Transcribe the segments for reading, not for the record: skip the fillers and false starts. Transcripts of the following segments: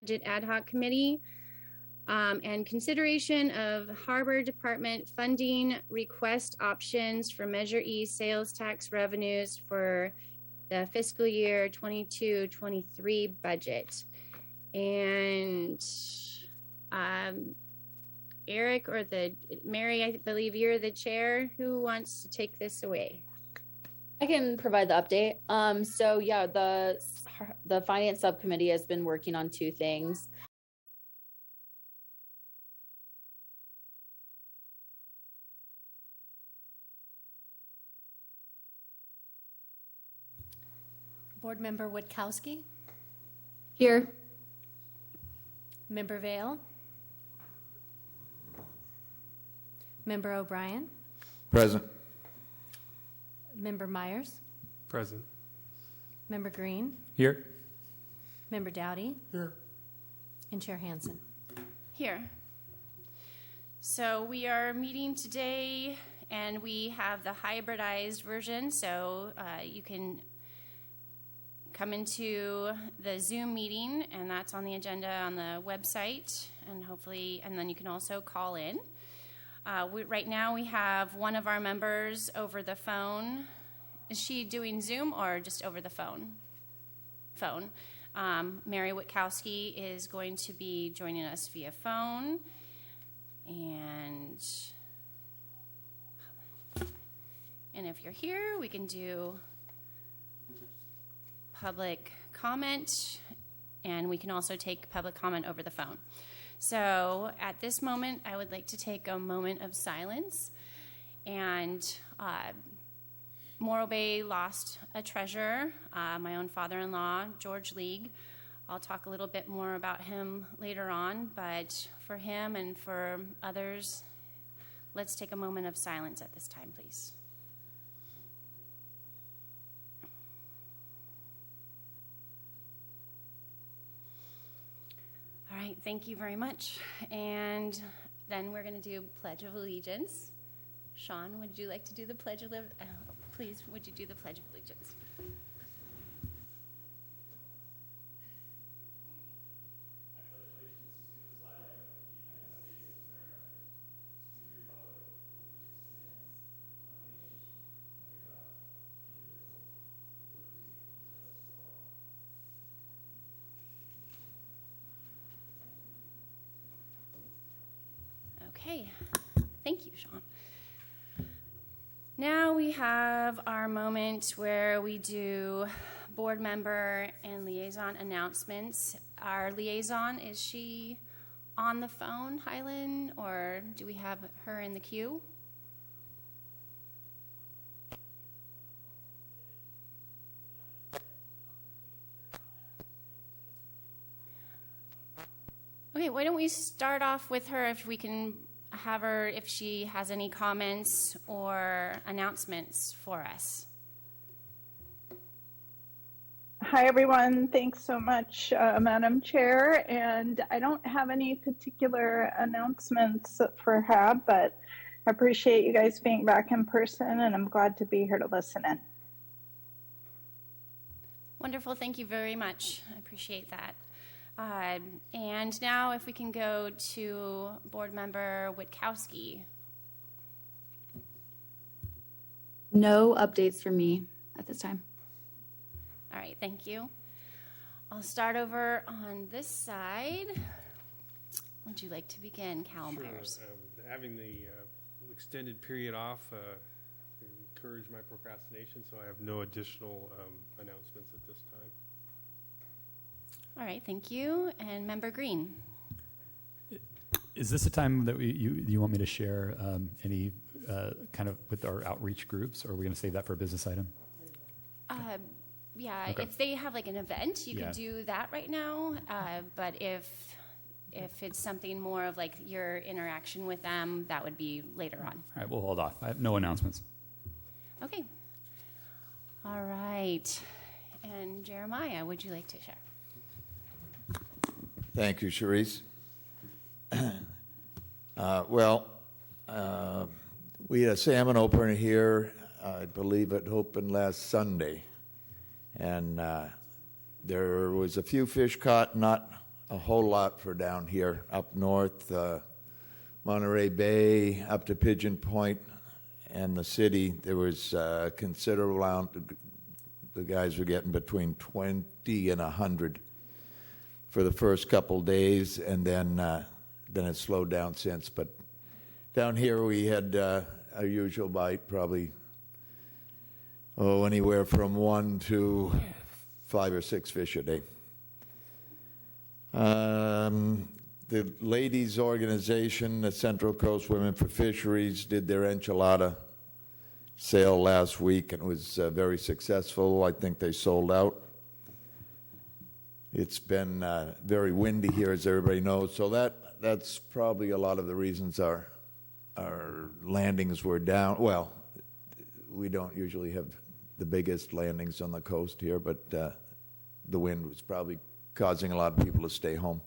Budget Ad Hoc Committee, and consideration of Harbor Department funding request options for Measure E sales tax revenues for the fiscal year 22-23 budget. And Eric or Mary, I believe you're the chair. Who wants to take this away? I can provide the update. So yeah, the finance subcommittee has been working on two things. Board Member Witkowski. Here. Member Vale. Member O'Brien. Present. Member Myers. Present. Member Green. Here. Member Dowdy. Here. And Chair Hansen. Here. So we are meeting today, and we have the hybridized version, so you can come into the Zoom meeting, and that's on the agenda on the website, and hopefully, and then you can also call in. Right now we have one of our members over the phone. Is she doing Zoom or just over the phone? Phone. Mary Witkowski is going to be joining us via phone. And if you're here, we can do public comment, and we can also take public comment over the phone. So at this moment, I would like to take a moment of silence. And Morro Bay lost a treasurer, my own father-in-law, George League. I'll talk a little bit more about him later on, but for him and for others, let's take a moment of silence at this time, please. All right, thank you very much. And then we're going to do Pledge of Allegiance. Sean, would you like to do the Pledge of Allegiance? Please, would you do the Pledge of Allegiance? Okay, thank you, Sean. Now we have our moment where we do board member and liaison announcements. Our liaison, is she on the phone, Hyland, or do we have her in the queue? Okay, why don't we start off with her, if we can have her, if she has any comments or announcements for us. Hi, everyone. Thanks so much, Madam Chair. And I don't have any particular announcements for HAB, but I appreciate you guys being back in person, and I'm glad to be here to listen in. Wonderful. Thank you very much. I appreciate that. And now if we can go to Board Member Witkowski. No updates from me at this time. All right, thank you. I'll start over on this side. Would you like to begin, Cal Myers? Sure. Having the extended period off encouraged my procrastination, so I have no additional announcements at this time. All right, thank you. And Member Green. Is this a time that you want me to share any kind of with our outreach groups, or are we going to save that for a business item? Yeah, okay. If they have like an event, you can do that right now. But if it's something more of like your interaction with them, that would be later on. All right, we'll hold off. I have no announcements. Okay. All right. And Jeremiah, would you like to share? Thank you, Charisse. We had a salmon opener here, I believe it opened last Sunday. And there was a few fish caught, not a whole lot for down here, up north, Monterey Bay, up to Pigeon Point, and the city. There was a considerable amount. The guys were getting between 20 and 100 for the first couple days, and then it slowed down since. But down here we had our usual bite, probably anywhere from 1 to 5 or 6 fish a day. The ladies' organization, the Central Coast Women for Fisheries, did their enchilada sale last week, and it was very successful. I think they sold out. It's been very windy here, as everybody knows, so that's probably a lot of the reasons our landings were down. Well, we don't usually have the biggest landings on the coast here, but the wind was probably causing a lot of people to stay home.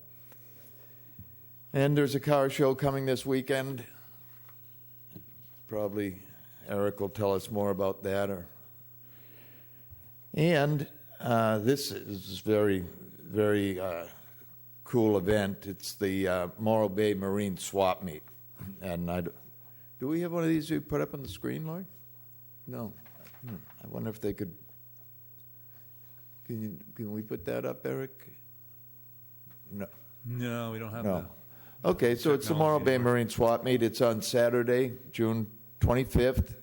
And there's a car show coming this weekend. Probably Eric will tell us more about that. And this is very, very cool event. It's the Morro Bay Marine Swap Meet. And do we have one of these we put up on the screen, Lloyd? No. I wonder if they could. Can we put that up, Eric? No. No, we don't have No. that. Okay, so it's the Morro Bay Marine Swap Meet. It's on Saturday, June 25th,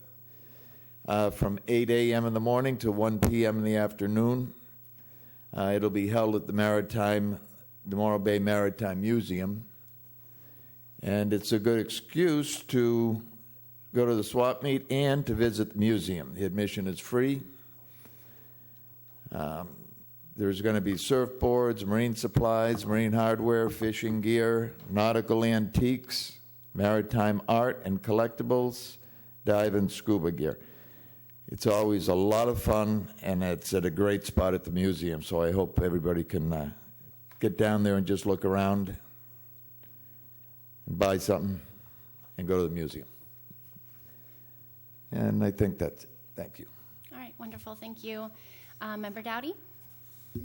from 8 a.m. in the morning to 1 p.m. in the afternoon. It'll be held at the Morro Bay Maritime Museum. And it's a good excuse to go to the swap meet and to visit the museum. The admission is free. There's going to be surfboards, marine supplies, marine hardware, fishing gear, nautical antiques, maritime art and collectibles, dive and scuba gear. It's always a lot of fun, and it's at a great spot at the museum, so I hope everybody can get down there and just look around and buy something and go to the museum. And I think that's it. Thank you. All right, wonderful, thank you. Member Dowdy?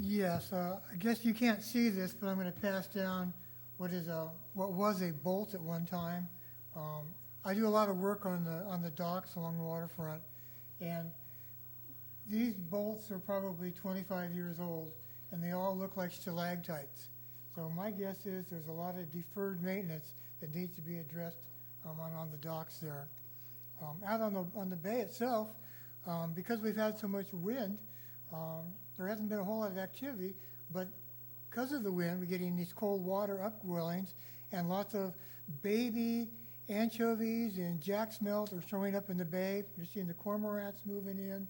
Yes, I guess you can't see this, but I'm going to pass down what was a bolt at one time. I do a lot of work on the docks along the waterfront, and these bolts are probably 25 years old, and they all look like stalactites. So my guess is there's a lot of deferred maintenance that needs to be addressed on the docks there. Out on the bay itself, because we've had so much wind, there hasn't been a whole lot of activity, but because of the wind, we're getting these cold water upwellings, and lots of baby anchovies and jack smelt are showing up in the bay. You're seeing the cormorants moving in.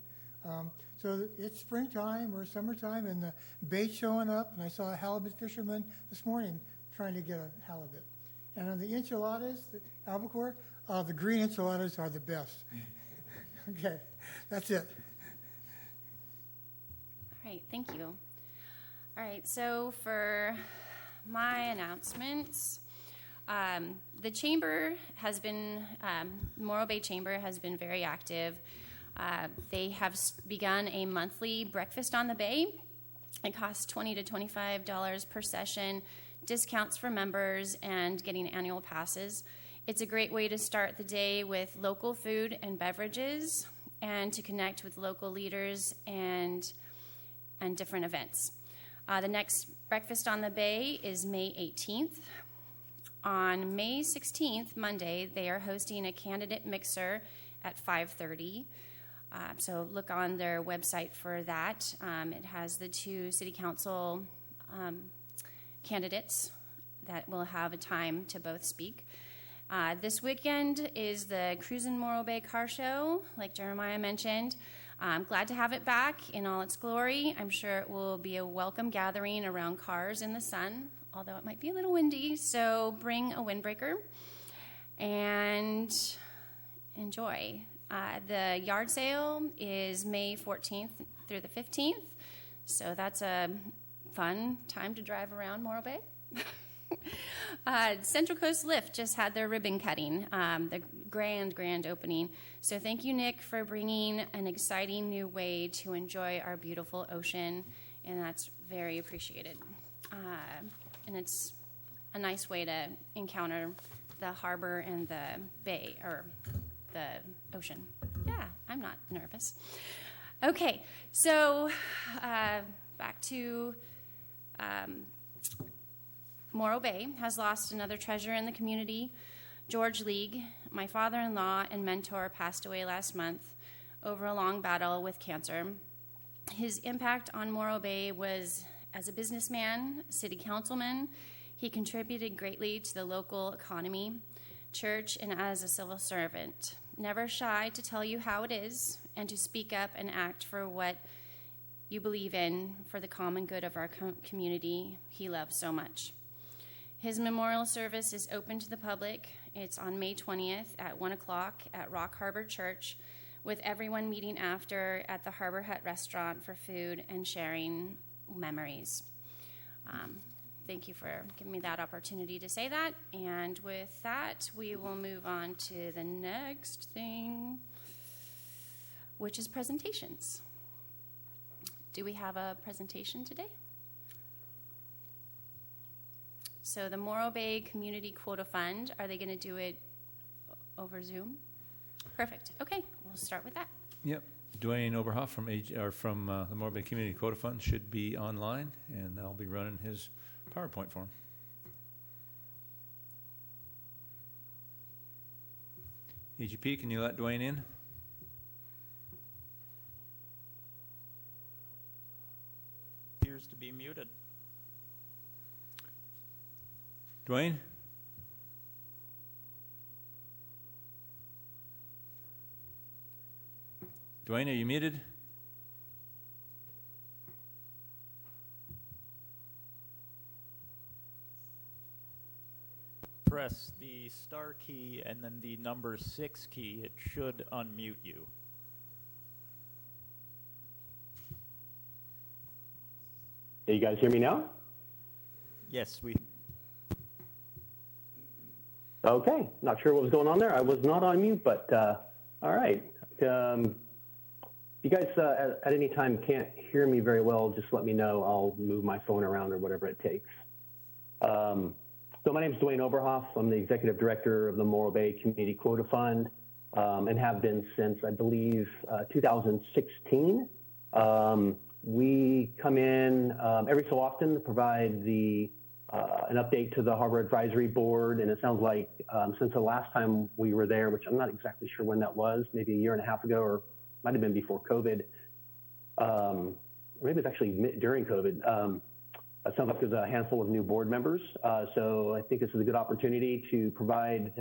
So it's springtime or summertime, and the bait's showing up, and I saw a halibut fisherman this morning trying to get a halibut. And on the enchiladas, the albacore, the green enchiladas are the best. Okay, that's it. All right, thank you. All right, so for my announcements, the Chamber has been, Morro Bay Chamber has been very active. They have begun a monthly breakfast on the bay. It costs $20 to $25 per session, discounts for members, and getting annual passes. It's a great way to start the day with local food and beverages and to connect with local leaders and different events. The next breakfast on the bay is May 18th. On May 16th, Monday, they are hosting a candidate mixer at 5:30. So look on their website for that. It has the 2 city council candidates that will have a time to both speak. This weekend is the Cruisin' Morro Bay Car Show, like Jeremiah mentioned. I'm glad to have it back in all its glory. I'm sure it will be a welcome gathering around cars in the sun, although it might be a little windy, so bring a windbreaker and enjoy. The yard sale is May 14th through the 15th, so that's a fun time to drive around Morro Bay. Central Coast Lift just had their ribbon cutting, the grand opening. So thank you, Nick, for bringing an exciting new way to enjoy our beautiful ocean, and that's very appreciated. and it's a nice way to encounter the harbor and the bay, or the ocean. Yeah, I'm not nervous. Okay, so back to Morro Bay has lost another treasure in the community. George League, my father-in-law and mentor, passed away last month over a long battle with cancer. His impact on Morro Bay was as a businessman, city councilman. He contributed greatly to the local economy, church, and as a civil servant. Never shy to tell you how it is and to speak up and act for what you believe in for the common good of our community he loves so much. His memorial service is open to the public. It's on May 20th at 1 o'clock at Rock Harbor Church, with everyone meeting after at the Harbor Hut restaurant for food and sharing memories. Thank you for giving me that opportunity to say that. And with that, we will move on to the next thing, which is presentations. Do we have a presentation today? So the Morro Bay Community Quota Fund, are they going to do it over Zoom? Perfect. Okay, we'll start with that. Yep. Dwayne Oberhoff from the Morro Bay Community Quota Fund should be online, and I'll be running his PowerPoint for him. EGP, can you let Dwayne in? Appears to be muted. Dwayne? Dwayne, are you muted? Press the star key and then the number 6 key. It should unmute you. Can you guys hear me now? Yes, we. Okay, not sure what was going on there. I was not on mute, but all right. If you guys at any time can't hear me very well, just let me know. I'll move my phone around or whatever it takes. So my name is Dwayne Oberhoff. I'm the Executive Director of the Morro Bay Community Quota Fund and have been since, I believe, 2016. We come in every so often to provide an update to the Harbor Advisory Board, and it sounds like since the last time we were there, which I'm not exactly sure when that was, maybe a year and a half ago, or might have been before COVID, or maybe it's actually during COVID. It sounds like there's a handful of new board members, so I think this is a good opportunity to provide.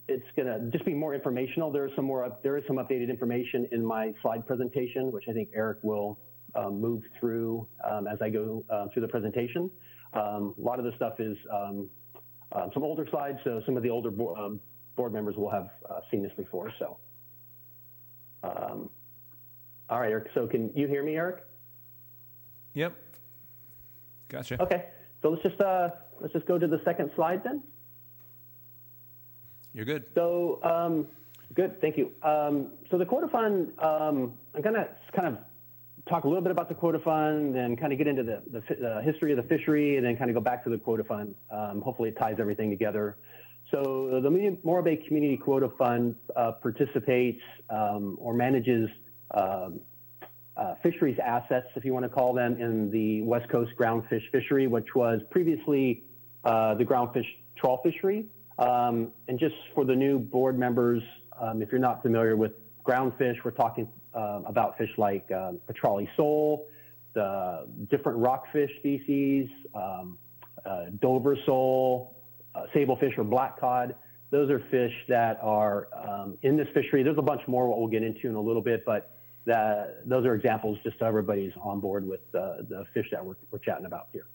It's going to just be more informational. There is some updated information in my slide presentation, which I think Eric will move through as I go through the presentation. A lot of the stuff is some older slides, so some of the older board members will have seen this before. So, all right, Eric. So, can you hear me, Eric? Yep. Gotcha. Okay. So let's just go to the second slide then. You're good. So, good. Thank you. So the Quota Fund, I'm going to kind of talk a little bit about the Quota Fund, then kind of get into the history of the fishery, and then kind of go back to the Quota Fund. Hopefully it ties everything together. So the Morro Bay Community Quota Fund participates or manages fisheries assets, if you want to call them, in the West Coast groundfish fishery, which was previously the groundfish trawl fishery. And just for the new board members, if you're not familiar with groundfish, we're talking about fish like petrale sole, the different rockfish species, Dover sole, sablefish or black cod. Those are fish that are in this fishery. There's a bunch more what we'll get into in a little bit, but those are examples just so everybody's on board with the fish that we're chatting about here.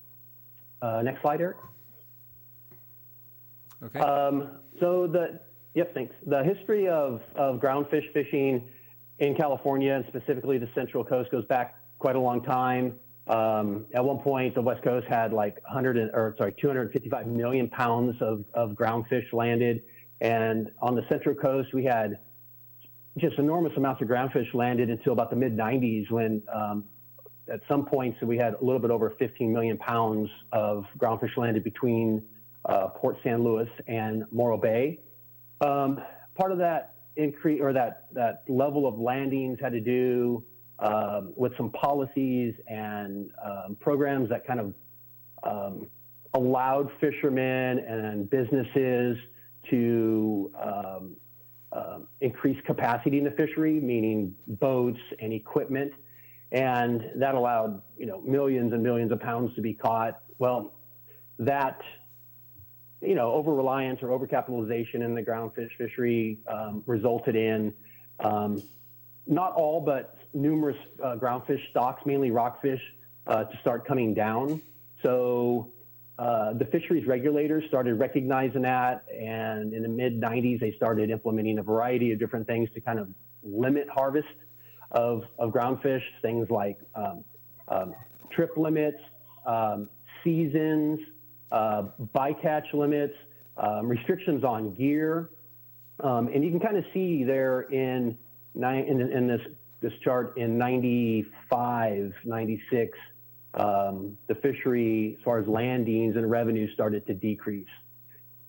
Next slide, Eric. Okay. Thanks. The history of groundfish fishing in California, and specifically the Central Coast, goes back quite a long time. At one point, the West Coast had like 255 million pounds of groundfish landed. And on the Central Coast, we had just enormous amounts of groundfish landed until about the mid-90s when at some points we had a little bit over 15 million pounds of groundfish landed between Port San Luis and Morro Bay. Part of that increase or that level of landings had to do with some policies and programs that kind of allowed fishermen and businesses to increase capacity in the fishery, meaning boats and equipment, and that allowed millions and millions of pounds to be caught. Well, that over-reliance or over-capitalization in the groundfish fishery resulted in not all, but numerous groundfish stocks, mainly rockfish, to start coming down. So the fisheries regulators started recognizing that, and in the mid-90s, they started implementing a variety of different things to kind of limit harvest of groundfish, things like trip limits, seasons, bycatch limits, restrictions on gear. And you can kind of see there in this chart in 95, 96, the fishery, as far as landings and revenue, started to decrease.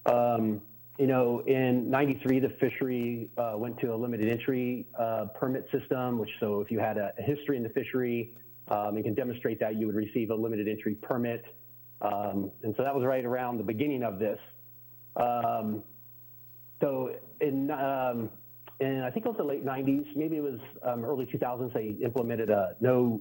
In 93, the fishery went to a limited entry permit system, which, so if you had a history in the fishery and can demonstrate that, you would receive a limited entry permit. And so that was right around the beginning of this. So in I think it was the late 90s, maybe it was early 2000s, they implemented a no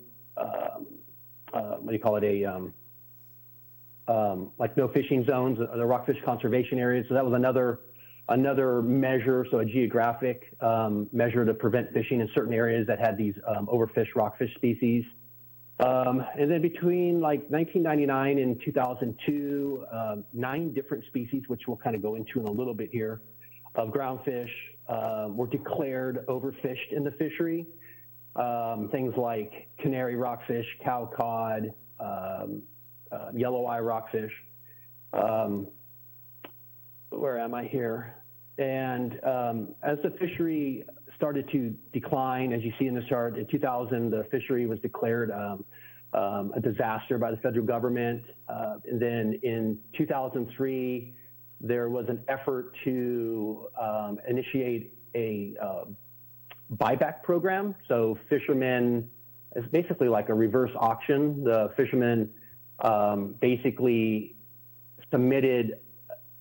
fishing zones, the rockfish conservation areas. So that was another measure, so a geographic measure to prevent fishing in certain areas that had these overfished rockfish species. And then between like 1999 and 2002, 9 different species, which we'll kind of go into in a little bit here, of groundfish were declared overfished in the fishery. Things like canary rockfish, cow cod, yellow eye rockfish. Where am I here? And as the fishery started to decline, as you see in this chart, in 2000, the fishery was declared a disaster by the federal government. And then in 2003, there was an effort to initiate a buyback program. So fishermen, it's basically like a reverse auction. The fishermen basically submitted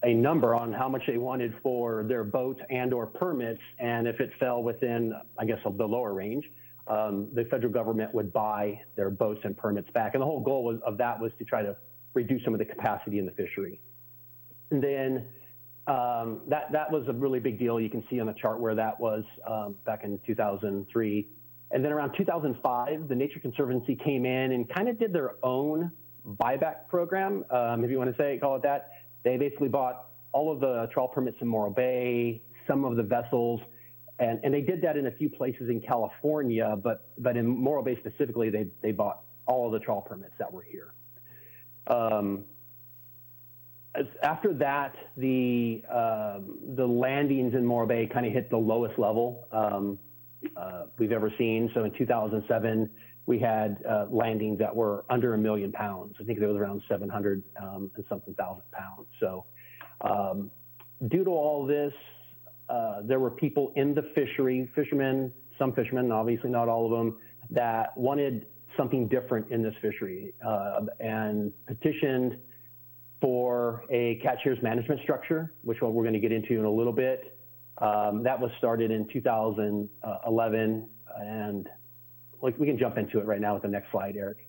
a number on how much they wanted for their boats and or permits, and if it fell within, I guess, the lower range, the federal government would buy their boats and permits back. And the whole goal of that was to try to reduce some of the capacity in the fishery. And then that was a really big deal. You can see on the chart where that was back in 2003. And then around 2005, the Nature Conservancy came in and kind of did their own buyback program, if you want to call it that. They basically bought all of the trawl permits in Morro Bay, some of the vessels, and they did that in a few places in California, but in Morro Bay specifically, they bought all of the trawl permits that were here. After that, the landings in Morro Bay kind of hit the lowest level we've ever seen. So in 2007, we had landings that were under 1 million pounds. I think there was around 700 and something thousand pounds. So due to all this, there were people in the fishery, some fishermen, obviously not all of them, that wanted something different in this fishery and petitioned for a catch shears management structure, which we're going to get into in a little bit. That was started in 2011, and we can jump into it right now with the next slide, Eric.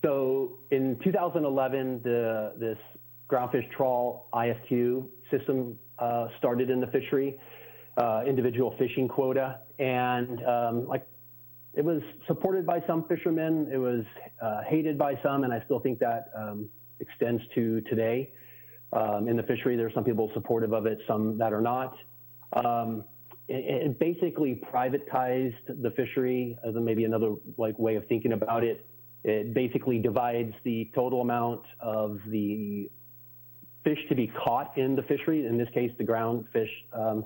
So in 2011, this groundfish trawl ISQ system started in the fishery, individual fishing quota, and it was supported by some fishermen. It was hated by some, and I still think that extends to today. In the fishery, there are some people supportive of it, some that are not. It basically privatized the fishery, as maybe another way of thinking about it. It basically divides the total amount of the fish to be caught in the fishery, in this case, the groundfish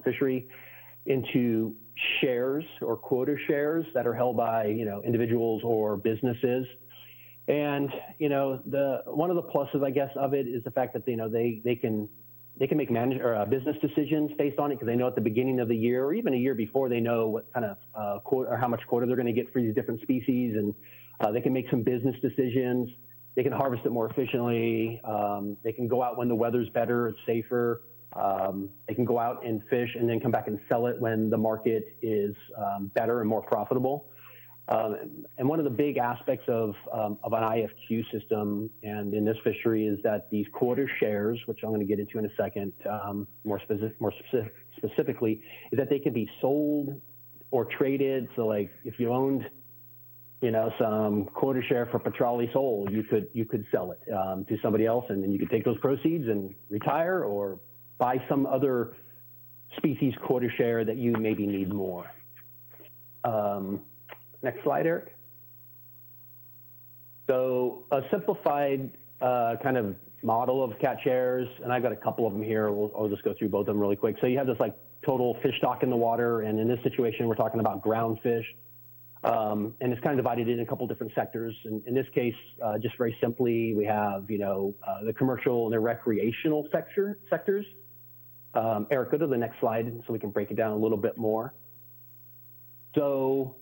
fishery, into shares or quota shares that are held by, individuals or businesses. And, one of the pluses, I guess, of it is the fact that, they can make business decisions based on it, because they know at the beginning of the year or even a year before, they know what kind of quota or how much quota they're going to get for these different species, and they can make some business decisions. They can harvest it more efficiently. They can go out when the weather's better, it's safer. They can go out and fish and then come back and sell it when the market is better and more profitable. And one of the big aspects of an IFQ system and in this fishery is that these quota shares, which I'm going to get into in a second, more specifically, is that they can be sold or traded. So like if you owned, some quota share for petrale sole, you could sell it to somebody else, and then you could take those proceeds and retire or buy some other species quota share that you maybe need more. Next slide, Eric. So a simplified kind of model of catch shares, and I've got a couple of them here. I'll just go through both of them really quick. So you have this like total fish stock in the water, and in this situation, we're talking about ground fish. And it's kind of divided in a couple different sectors. And in this case, just very simply, we have, the commercial and the recreational sectors. Eric, go to the next slide so we can break it down a little bit more. So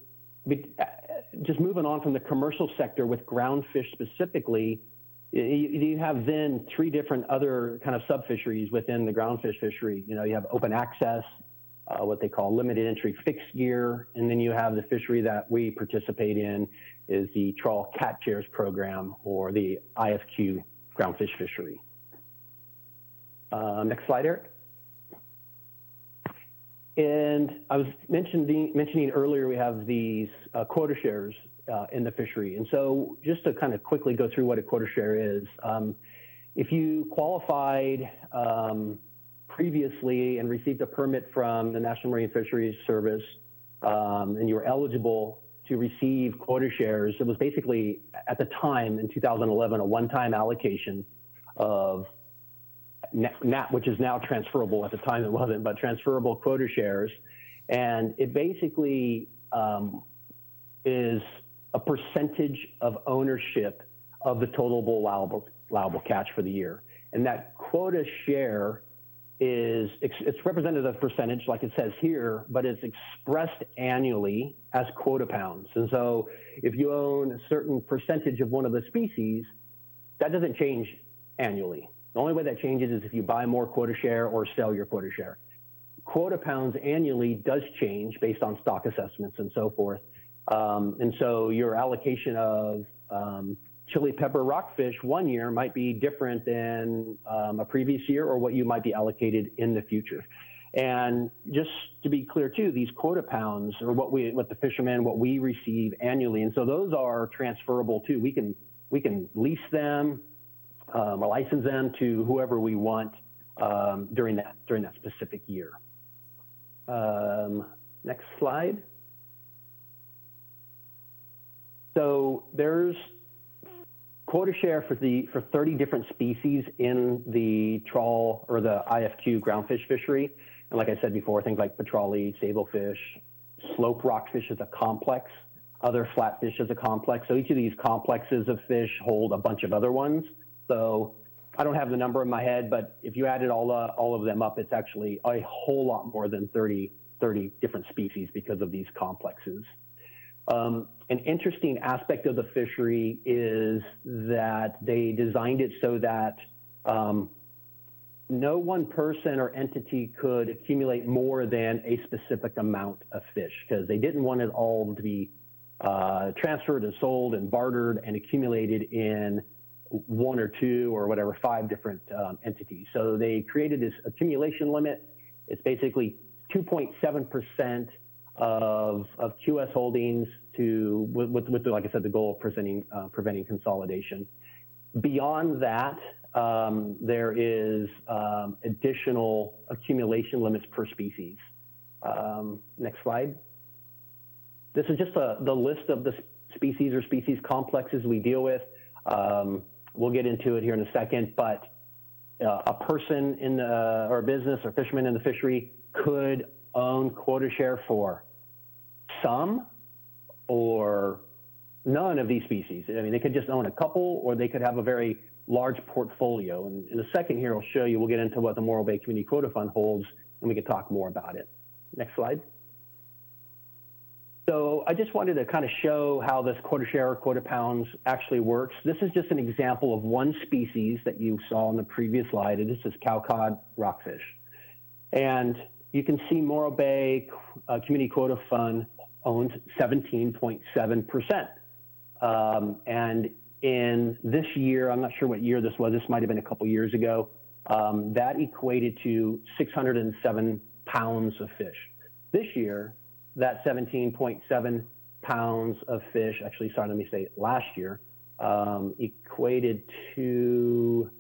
just moving on from the commercial sector with ground fish specifically, you have then three different other kind of sub-fisheries within the ground fish fishery. You have open access, what they call limited entry fixed gear, and then you have the fishery that we participate in is the trawl catch shares program, or the IFQ ground fish fishery. Next slide, Eric. And I was mentioning earlier, we have these quota shares in the fishery. And so just to kind of quickly go through what a quota share is, if you qualified previously and received a permit from the National Marine Fisheries Service, and you were eligible to receive quota shares, it was basically, at the time in 2011, a one-time allocation of which is now transferable. At the time it wasn't, but transferable quota shares. And it basically is a percentage of ownership of the total allowable catch for the year. And that quota share it's represented as a percentage, like it says here, but it's expressed annually as quota pounds. And so if you own a certain percentage of one of the species, that doesn't change annually. The only way that changes is if you buy more quota share or sell your quota share. Quota pounds annually does change based on stock assessments and so forth. And so your allocation of chili pepper rockfish one year might be different than a previous year, or what you might be allocated in the future. And just to be clear too, these quota pounds are what the fishermen, what we receive annually. And so those are transferable too. We can lease them, or license them to whoever we want during that specific year. Next slide. So there's quota share for 30 different species in the trawl or the IFQ groundfish fishery. And like I said before, things like petrale, sablefish, slope rockfish is a complex, other flatfish is a complex. So each of these complexes of fish hold a bunch of other ones. So I don't have the number in my head, but if you added all of them up, it's actually a whole lot more than 30 different species because of these complexes. An interesting aspect of the fishery is that they designed it so that no one person or entity could accumulate more than a specific amount of fish, because they didn't want it all to be transferred and sold and bartered and accumulated in one or two or whatever, 5 different entities. So they created this accumulation limit. It's basically 2.7% of QS holdings with like I said, the goal of preventing consolidation. Beyond that, there is additional accumulation limits per species. Next slide. This is just the list of the species or species complexes we deal with. We'll get into it here in a second, but a person or a business or fisherman in the fishery could own quota share for some or none of these species. I mean, they could just own a couple, or they could have a very large portfolio. And in a second here, I'll show you, we'll get into what the Morro Bay Community Quota Fund holds, and we can talk more about it. Next slide. So I just wanted to kind of show how this quota share or quota pounds actually works. This is just an example of one species that you saw in the previous slide, and this is cowcod rockfish. And you can see Morro Bay Community Quota Fund owns 17.7%. And in this year, I'm not sure what year this was, this might have been a couple years ago, that equated to 607 pounds of fish. This year, that 17.7 pounds of fish, actually, sorry, let me say last year, equated to,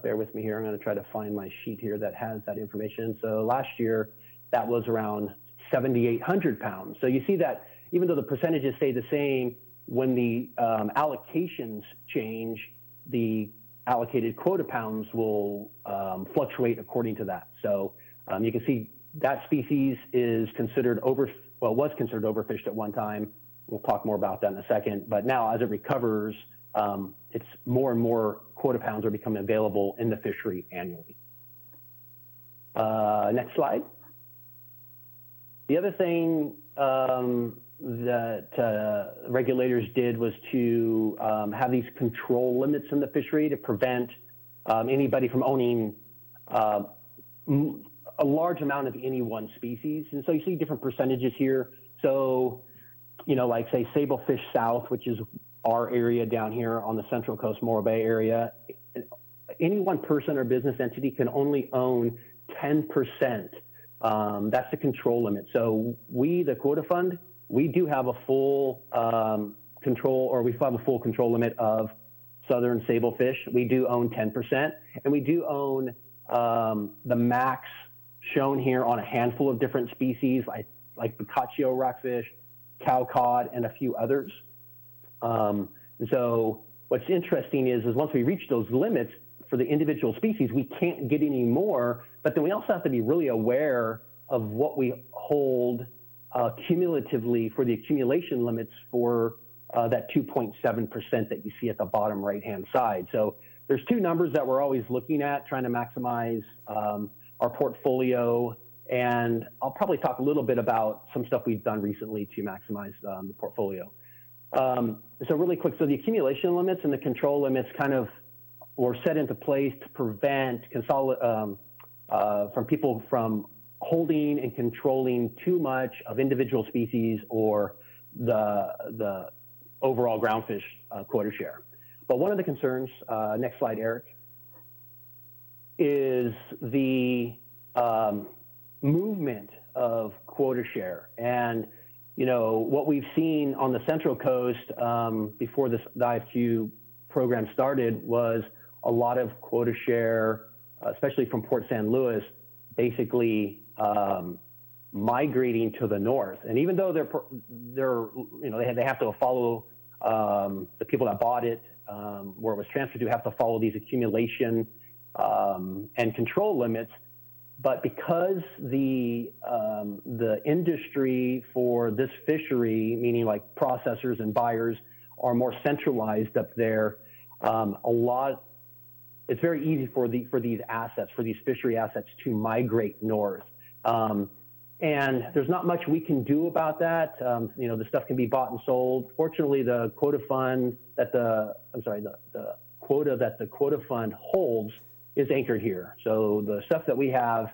bear with me here, I'm going to try to find my sheet here that has that information. So last year, that was around 7,800 pounds. So you see that even though the percentages stay the same, when the allocations change, the allocated quota pounds will fluctuate according to that. So you can see that species is considered was considered overfished at one time. We'll talk more about that in a second. But now, as it recovers, it's more and more quota pounds are becoming available in the fishery annually. Next slide. The other thing that regulators did was to have these control limits in the fishery to prevent anybody from owning a large amount of any one species. And so you see different percentages here. So, you know, like say Sablefish South, which is our area down here on the Central Coast Morro Bay area, any one person or business entity can only own 10%. That's the control limit. So we, the Quota Fund, we do have a full control, or we have a full control limit of southern sablefish. We do own 10%, and we do own the max shown here on a handful of different species, like Boccaccio rockfish, cowcod, and a few others. And so what's interesting is once we reach those limits for the individual species, we can't get any more, but then we also have to be really aware of what we hold cumulatively for the accumulation limits for that 2.7% that you see at the bottom right-hand side. So there's two numbers that we're always looking at, trying to maximize our portfolio, and I'll probably talk a little bit about some stuff we've done recently to maximize the portfolio. So really quick, so the accumulation limits and the control limits kind of were set into place to prevent from people from holding and controlling too much of individual species or the overall groundfish quota share. But one of the concerns, next slide, Eric, is the movement of quota share. And, you know, what we've seen on the Central Coast before the IFQ program started was a lot of quota share, especially from Port San Luis, basically migrating to the north. And even though they're you know, they have to follow the people that bought it, where it was transferred to, have to follow these accumulation and control limits. But because the industry for this fishery, meaning like processors and buyers, are more centralized up there, it's very easy for these assets, for these fishery assets, to migrate north. And there's not much we can do about that. You know, the stuff can be bought and sold. Fortunately, the quota fund that the quota that the Quota Fund holds is anchored here. So the stuff that we have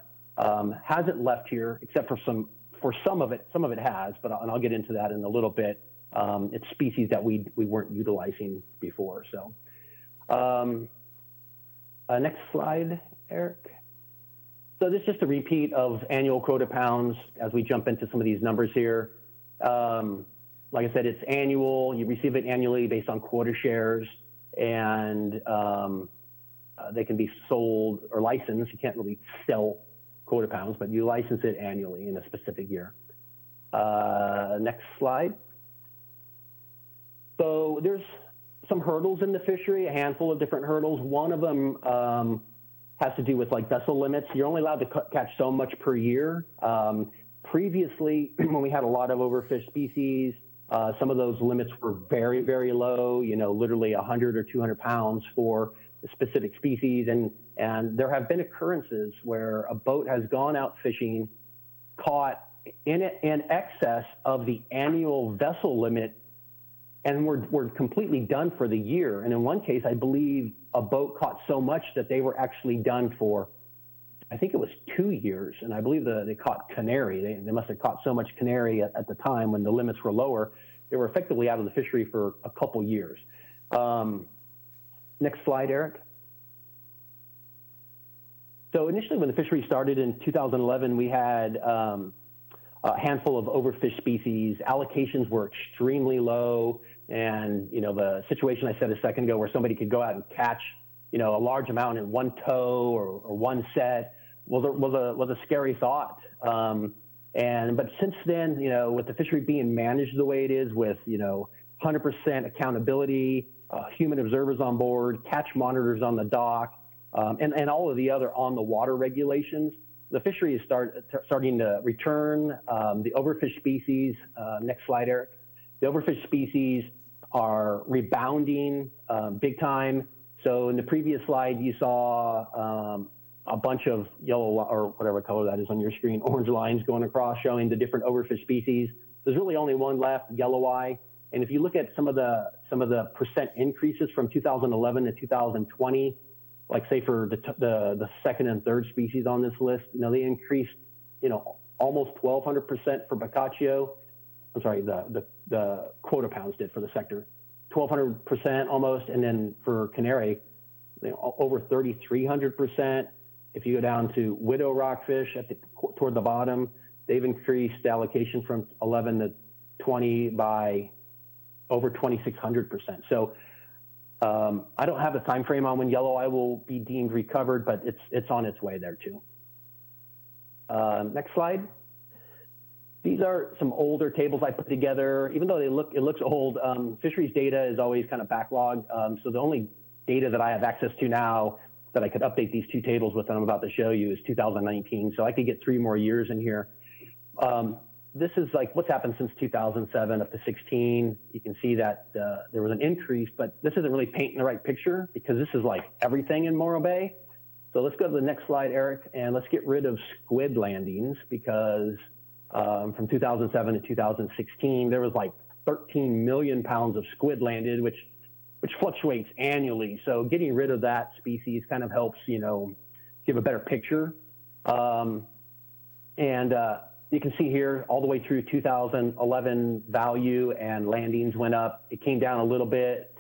hasn't left here, except for some of it. Some of it has, but I'll get into that in a little bit. It's species that we weren't utilizing before. So next slide, Eric. So this is just a repeat of annual quota pounds as we jump into some of these numbers here. Like I said, it's annual. You receive it annually based on quota shares, and they can be sold or licensed. You can't really sell quota pounds, but you license it annually in a specific year. Next slide. So there's some hurdles in the fishery, a handful of different hurdles. One of them has to do with like vessel limits. You're only allowed to catch so much per year. Previously, when we had a lot of overfish species, some of those limits were very, very low, you know, literally 100 or 200 pounds for the specific species. And there have been occurrences where a boat has gone out fishing, caught in excess of the annual vessel limit, and we're completely done for the year. And in one case, I believe a boat caught so much that they were actually done for, I think it was 2 years. And I believe they caught canary. They must have caught so much canary at the time when the limits were lower. They were effectively out of the fishery for a couple years. Next slide, Eric. So initially when the fishery started in 2011, we had a handful of overfish species. Allocations were extremely low. And, you know, the situation I said a second ago where somebody could go out and catch, you know, a large amount in one tow or one set was a scary thought. But since then, you know, with the fishery being managed the way it is with, you know, 100% accountability, human observers on board, catch monitors on the dock, and all of the other on the water regulations, the fishery is starting to return. The overfish species, next slide, Eric. The overfish species are rebounding big time. So in the previous slide, you saw a bunch of yellow or whatever color that is on your screen, orange lines going across showing the different overfish species. There's really only one left, yellow eye. And if you look at some of the percent increases from 2011 to 2020, like say for the second and third species on this list, you know, they increased, you know, almost 1,200% for Bacaccio. I'm sorry, the quota pounds did for the sector, 1,200% almost. And then for canary, you know, over 3,300%. If you go down to widow rockfish toward the bottom, they've increased the allocation from 11 to 20 by over 2,600%. So I don't have a time frame on when yellow eye will be deemed recovered, but it's on its way there too. Next slide. These are some older tables I put together. Even though it looks old, fisheries data is always kind of backlogged. So the only data that I have access to now that I could update these two tables with that I'm about to show you is 2019. So I could get 3 more years in here. This is like what's happened since 2007 up to 16. You can see that there was an increase, but this isn't really painting the right picture because this is like everything in Morro Bay. So let's go to the next slide, Eric, and let's get rid of squid landings because from 2007 to 2016, there was like 13 million pounds of squid landed, which fluctuates annually. So getting rid of that species kind of helps, you know, give a better picture. You can see here all the way through 2011 value and landings went up. It came down a little bit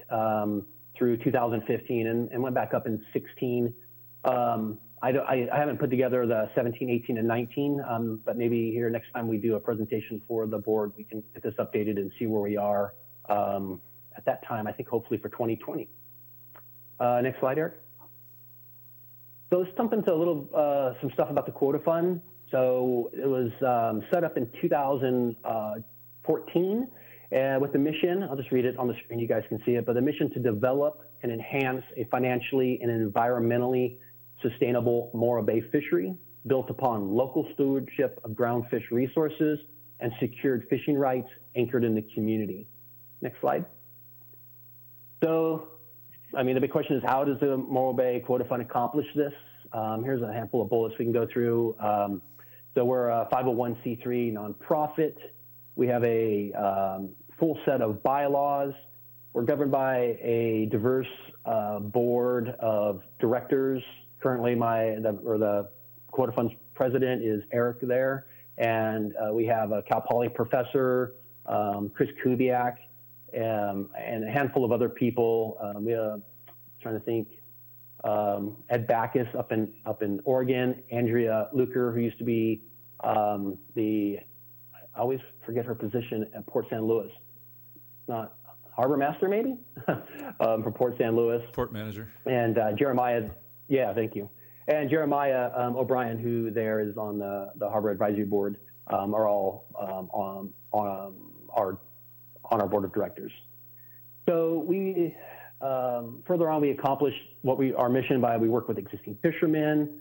through 2015 and went back up in 16. I haven't put together the 17, 18, and 19, but maybe here next time we do a presentation for the board, we can get this updated and see where we are at that time, I think hopefully for 2020. Next slide, Eric. So let's jump into a little, some stuff about the Quota Fund. So it was set up in 2014 with the mission, I'll just read it on the screen, you guys can see it, but the mission to develop and enhance a financially and environmentally sustainable Morro Bay fishery built upon local stewardship of groundfish resources and secured fishing rights anchored in the community. Next slide. So, I mean, the big question is how does the Morro Bay Quota Fund accomplish this? Here's a handful of bullets we can go through. So we're a 501c3 nonprofit. We have a full set of bylaws. We're governed by a diverse board of directors. Currently, the Quota Fund's president is Eric there, and we have a Cal Poly professor, Chris Kubiak, and a handful of other people. We are trying to think. Ed Backus up in Oregon, Andrea Luker, who used to be I always forget her position at Port San Luis, not harbor master maybe, for Port San Luis. Port manager. And Jeremiah, yeah, thank you. And Jeremiah O'Brien, who there is on the Harbor Advisory Board, are all on our board of directors. So we Further on, we accomplished our mission by we work with existing fishermen,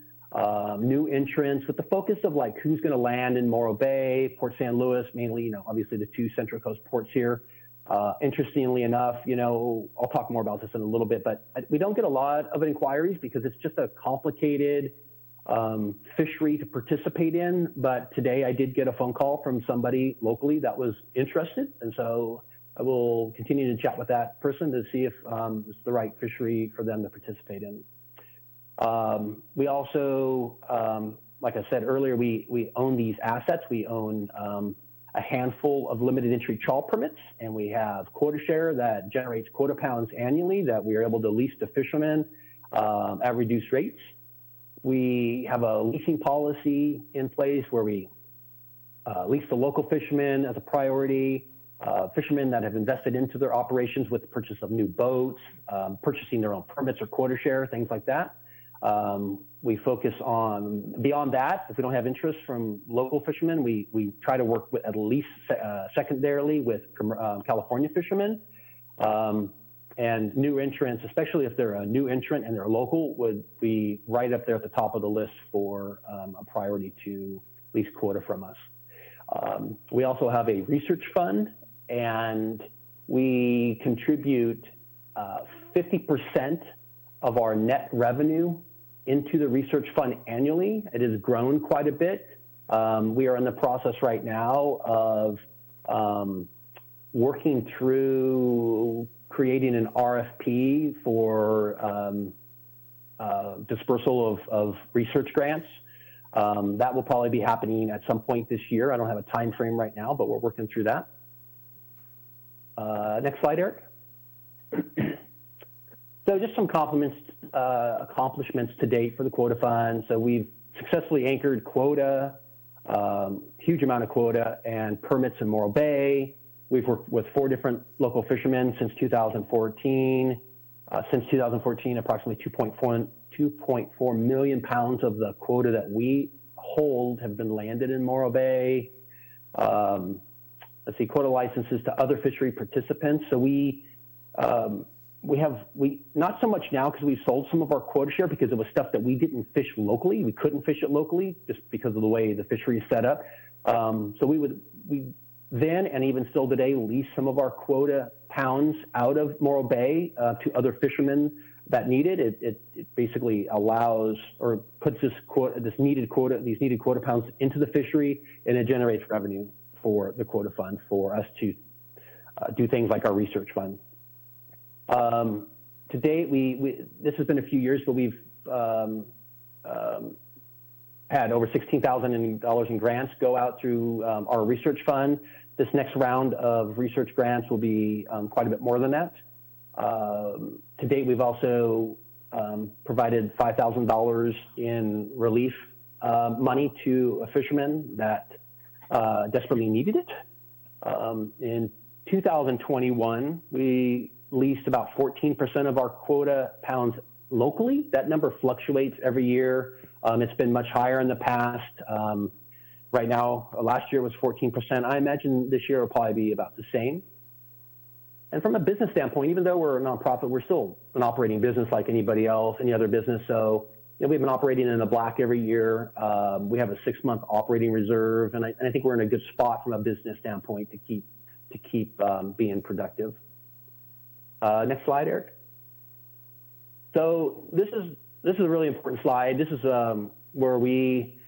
new entrants, with the focus of like who's going to land in Morro Bay, Port San Luis, mainly, obviously the two Central Coast ports here. Interestingly enough, I'll talk more about this in a little bit, but we don't get a lot of inquiries because it's just a complicated fishery to participate in. But today I did get a phone call from somebody locally that was interested. And so I will continue to chat with that person to see if it's the right fishery for them to participate in. We also, like I said earlier, we own these assets. We own a handful of limited entry trawl permits, and we have quota share that generates quota pounds annually that we are able to lease to fishermen at reduced rates. We have a leasing policy in place where we lease to local fishermen as a priority, fishermen that have invested into their operations with the purchase of new boats, purchasing their own permits or quota share, things like that. We focus on, beyond that, if we don't have interest from local fishermen, we try to work with at least secondarily with California fishermen. And new entrants, especially if they're a new entrant and they're local, would be right up there at the top of the list for a priority to lease quota from us. We also have a research fund, and we contribute 50% of our net revenue into the research fund annually. It has grown quite a bit. We are in the process right now of working through creating an RFP for dispersal of research grants. That will probably be happening at some point this year. I don't have a time frame right now, but we're working through that. Next slide, Eric. So just some accomplishments to date for the Quota Fund. So we've successfully anchored quota, huge amount of quota and permits in Morro Bay. We've worked with 4 different local fishermen since 2014. Since 2014, approximately 2.4 million pounds of the quota that we hold have been landed in Morro Bay. Let's see, quota licenses to other fishery participants. So we not so much now because we sold some of our quota share because it was stuff that we didn't fish locally. We couldn't fish it locally just because of the way the fishery is set up. So we then and even still today lease some of our quota pounds out of Morro Bay to other fishermen that need it. It basically allows or puts these needed quota pounds into the fishery, and it generates revenue for the Quota Fund for us to do things like our research fund. To date, this has been a few years, but we've had over $16,000 in grants go out through our research fund. This next round of research grants will be quite a bit more than that. To date, we've also provided $5,000 in relief money to a fisherman that desperately needed it. In 2021, we leased about 14% of our quota pounds locally. That number fluctuates every year. It's been much higher in the past. Right now, last year was 14%. I imagine this year will probably be about the same. And from a business standpoint, even though we're a nonprofit, we're still an operating business like anybody else, any other business. So we've been operating in the black every year. We have a 6-month operating reserve, and I think we're in a good spot from a business standpoint to keep being productive. Next slide, Eric. So this is a really important slide. This is where we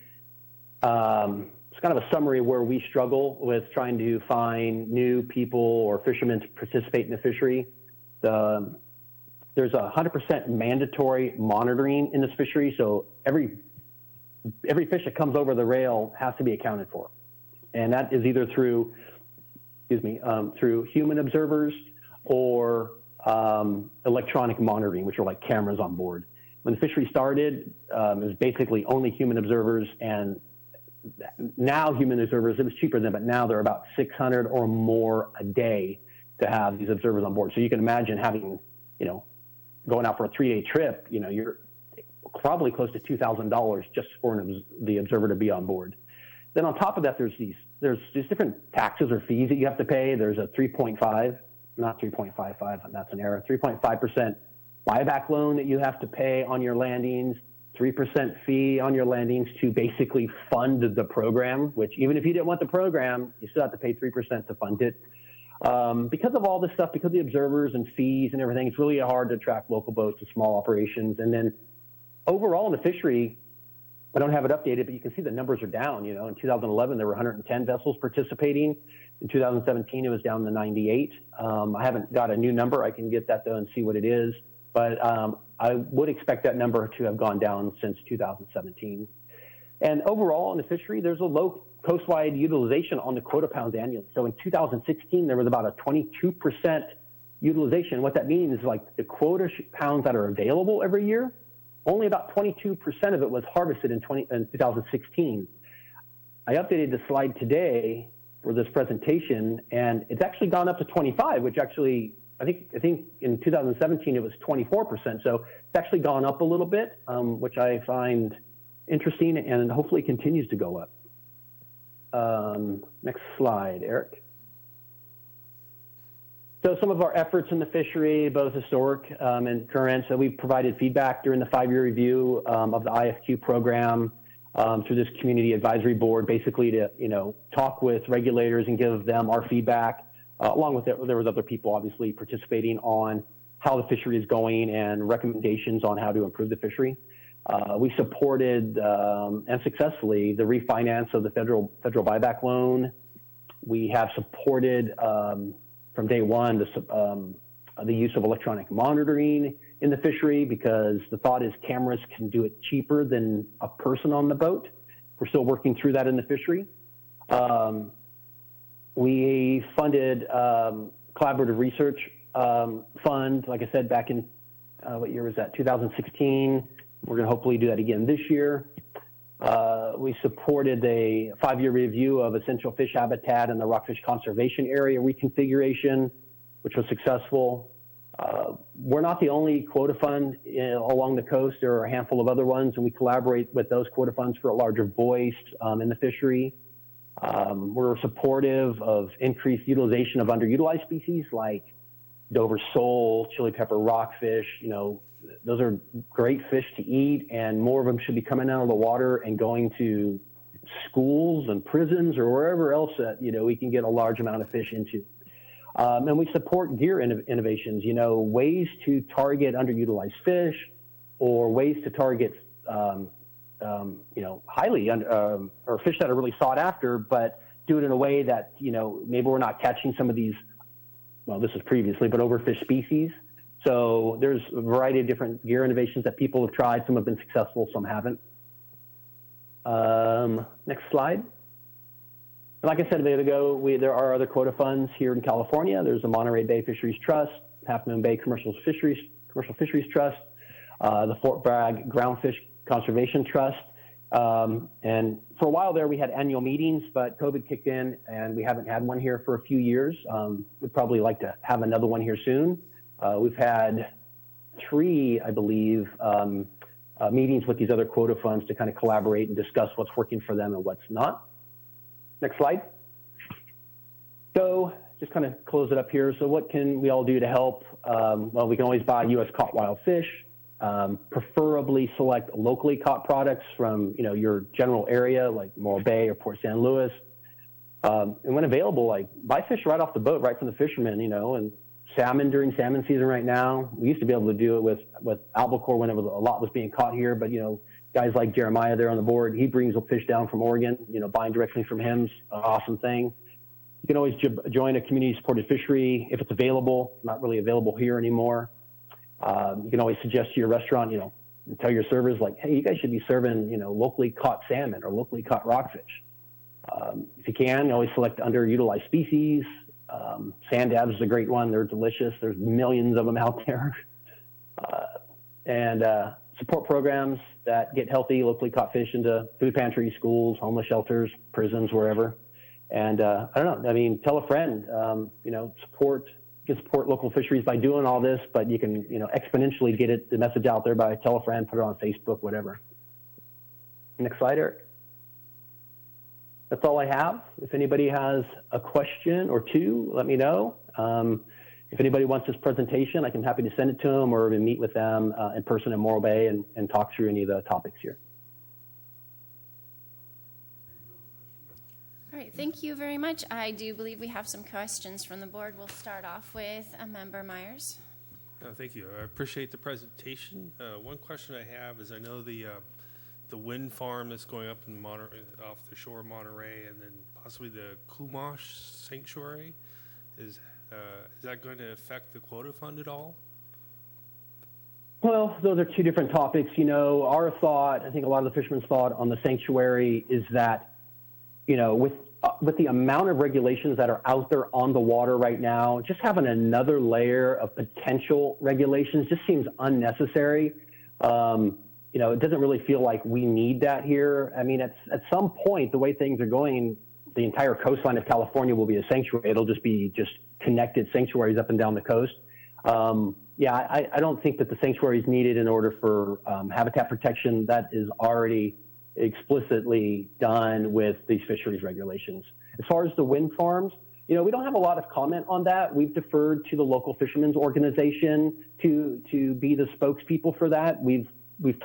it's kind of a summary where we struggle with trying to find new people or fishermen to participate in the fishery. There's 100% mandatory monitoring in this fishery, so every fish that comes over the rail has to be accounted for, and that is either through human observers or electronic monitoring, which are like cameras on board. When the fishery started, it was basically only human observers, and now human observers, it was cheaper then, but now they're about 600 or more a day to have these observers on board. So you can imagine having, going out for a 3-day trip, you're probably close to $2,000 just for the observer to be on board. Then on top of that, there's these different taxes or fees that you have to pay. There's a 3.5 not 3.55, that's an error, 3.5% buyback loan that you have to pay on your landings, 3% fee on your landings to basically fund the program, which even if you didn't want the program, you still have to pay 3% to fund it. Because of all this stuff, because of the observers and fees and everything, it's really hard to attract local boats to small operations. And then overall in the fishery, I don't have it updated, but you can see the numbers are down. You know, in 2011, there were 110 vessels participating. In 2017, it was down to 98. I haven't got a new number. I can get that though and see what it is. But I would expect that number to have gone down since 2017. And overall in the fishery, there's a low coastwide utilization on the quota pounds annually. So in 2016, there was about a 22% utilization. What that means is like the quota pounds that are available every year, only about 22% of it was harvested in 2016. I updated the slide today for this presentation, and it's actually gone up to 25, which actually, I think in 2017 it was 24%. So it's actually gone up a little bit, which I find interesting and hopefully continues to go up. Next slide, Eric. So some of our efforts in the fishery, both historic and current, so we've provided feedback during the 5-year review of the IFQ program through this community advisory board, basically to, you know, talk with regulators and give them our feedback. Along with it, there was other people obviously participating on how the fishery is going and recommendations on how to improve the fishery. We supported and successfully the refinance of the federal buyback loan. We have supported from day one the use of electronic monitoring in the fishery, because the thought is cameras can do it cheaper than a person on the boat. We're still working through that in the fishery. We funded collaborative research fund, like I said, back in, what year was that, 2016. We're going to hopefully do that again this year. We supported a 5-year review of essential fish habitat in the rockfish conservation area reconfiguration, which was successful. We're not the only quota fund along the coast. There are a handful of other ones, and we collaborate with those quota funds for a larger voice in the fishery. We're supportive of increased utilization of underutilized species like Dover sole, chili pepper rockfish. You know, those are great fish to eat, and more of them should be coming out of the water and going to schools and prisons or wherever else that, you know, we can get a large amount of fish into. And we support gear innovations, you know, ways to target underutilized fish or ways to target, you know, highly or fish that are really sought after, but do it in a way that, you know, maybe we're not catching some of these, well, this is previously, but overfish species. So there's a variety of different gear innovations that people have tried. Some have been successful, some haven't. Next slide. Like I said a minute ago, there are other quota funds here in California. There's the Monterey Bay Fisheries Trust, Half Moon Bay Commercial Fisheries Trust, the Fort Bragg Groundfish Conservation Trust. And for a while there, we had annual meetings, but COVID kicked in and we haven't had one here for a few years. We'd probably like to have another one here soon. We've had 3, I believe, meetings with these other quota funds to kind of collaborate and discuss what's working for them and what's not. Next slide. So just kind of close it up here. So what can we all do to help? Well, we can always buy U.S. caught wild fish, preferably select locally caught products from, you know, your general area like Morro Bay or Port San Luis. And when available, like buy fish right off the boat, right from the fishermen, you know, and salmon during salmon season right now. We used to be able to do it with albacore when a lot was being caught here, but, you know, guys like Jeremiah there on the board, he brings a fish down from Oregon, you know, buying directly from him's an awesome thing. You can always join a community-supported fishery if it's available, not really available here anymore. You can always suggest to your restaurant, you know, and tell your servers like, hey, you guys should be serving, you know, locally caught salmon or locally caught rockfish. If you can, you always select underutilized species. Sand dabs is a great one. They're delicious. There's millions of them out there. And support programs that get healthy, locally caught fish into food pantries, schools, homeless shelters, prisons, wherever. And I don't know, I mean, tell a friend, you know, you can support local fisheries by doing all this, but you can, you know, exponentially get the message out there by tell a friend, put it on Facebook, whatever. Next slide, Eric. That's all I have. If anybody has a question or two, let me know. if anybody wants this presentation, I'm happy to send it to them or even meet with them in person in Morro Bay and talk through any of the topics here. All right, thank you very much. I do believe we have some questions from the board. We'll start off with Member Myers. Thank you. I appreciate the presentation. One question I have is I know the wind farm that's going up in off the shore of Monterey, and then possibly the Chumash Sanctuary. Is that going to affect the Quota Fund at all? Well, those are two different topics. You know, our thought, I think a lot of the fishermen's thought on the sanctuary is that, you know, with the amount of regulations that are out there on the water right now, just having another layer of potential regulations just seems unnecessary. You know, it doesn't really feel like we need that here. I mean, at some point, the way things are going, the entire coastline of California will be a sanctuary. It'll just be connected sanctuaries up and down the coast. Yeah, I don't think that the sanctuary is needed in order for habitat protection. That is already explicitly done with these fisheries regulations. As far as the wind farms, you know, we don't have a lot of comment on that. We've deferred to the local fishermen's organization to be the spokespeople for that. We've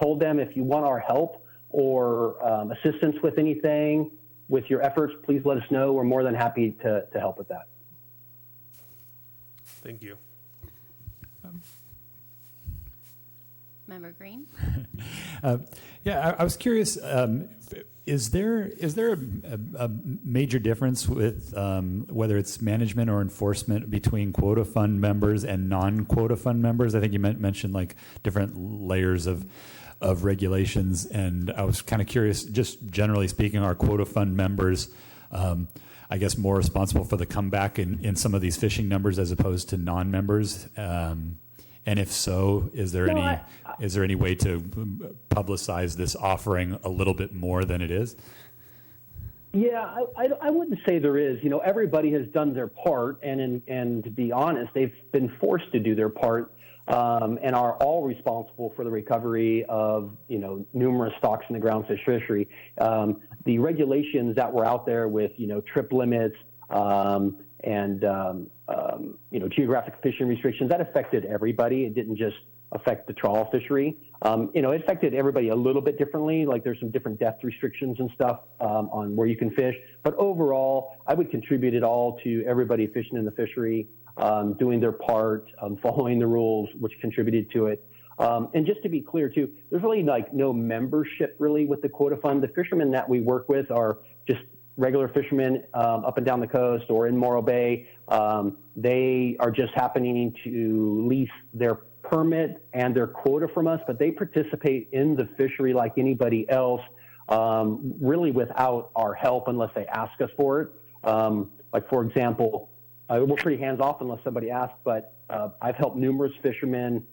told them, if you want our help or assistance with anything, with your efforts, please let us know. We're more than happy to help with that. Thank you. Member Green? Yeah, I was curious, is there a major difference with whether it's management or enforcement between quota fund members and non-quota fund members? I think you mentioned like different layers of regulations, and I was kind of curious, just generally speaking, are quota fund members, I guess, more responsible for the comeback in some of these fishing numbers as opposed to non-members? And if so, is there any way to publicize this offering a little bit more than it is? Yeah, I wouldn't say there is. You know, everybody has done their part, and to be honest, they've been forced to do their part, and are all responsible for the recovery of, you know, numerous stocks in the groundfish fishery. The regulations that were out there with, you know, trip limits and you know, geographic fishing restrictions, that affected everybody. It didn't just affect the trawl fishery. You know, it affected everybody a little bit differently. Like there's some different depth restrictions and stuff on where you can fish. But overall, I would contribute it all to everybody fishing in the fishery, doing their part, following the rules, which contributed to it. And just to be clear too, there's really like no membership really with the Quota Fund. The fishermen that we work with are just regular fishermen up and down the coast or in Morro Bay. They are just happening to lease their permit and their quota from us, but they participate in the fishery like anybody else, really without our help unless they ask us for it. Like, for example, we're pretty hands-off unless somebody asks, but I've helped numerous fishermen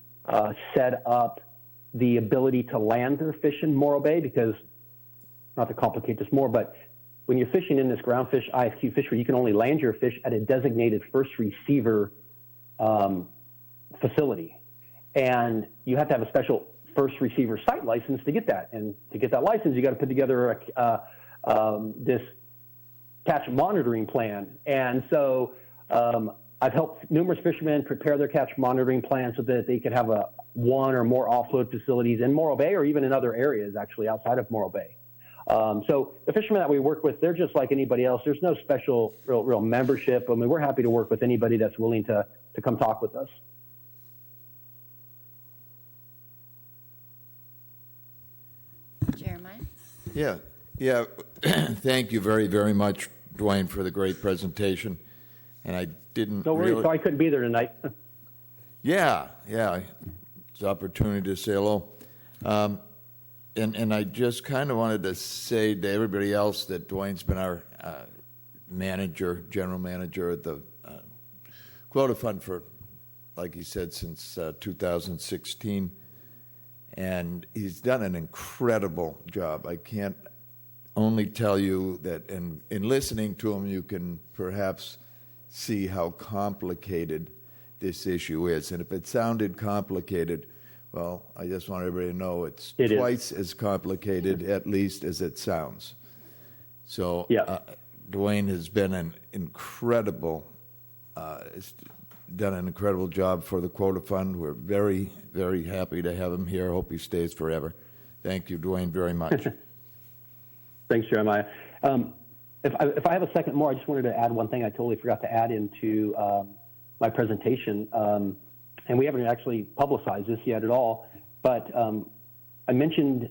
set up the ability to land their fish in Morro Bay because, not to complicate this more, but when you're fishing in this groundfish IFQ fishery, you can only land your fish at a designated first receiver facility. And you have to have a special first receiver site license to get that. And to get that license, you got to put together this catch monitoring plan. And so I've helped numerous fishermen prepare their catch monitoring plan so that they can have one or more offload facilities in Morro Bay or even in other areas actually outside of Morro Bay. So the fishermen that we work with, they're just like anybody else. There's no special real membership. I mean, we're happy to work with anybody that's willing to come talk with us. Jeremiah? Yeah. Thank you very, very much, Dwayne, for the great presentation. And I didn't No worries, so I couldn't be there tonight. Yeah. It's an opportunity to say hello. And I just kind of wanted to say to everybody else that Dwayne's been our general manager at the Quota Fund for, like he said, since 2016. And he's done an incredible job. I can't only tell you that in listening to him, you can perhaps see how complicated this issue is. And if it sounded complicated, well, I just want everybody to know it's twice as complicated, at least, as it sounds. So Dwayne has been an incredible done an incredible job for the Quota Fund. We're very, very happy to have him here. Hope he stays forever. Thank you, Dwayne, very much. Thanks, Jeremiah. If I have a second more, I just wanted to add one thing I totally forgot to add into my presentation. And we haven't actually publicized this yet at all, but I mentioned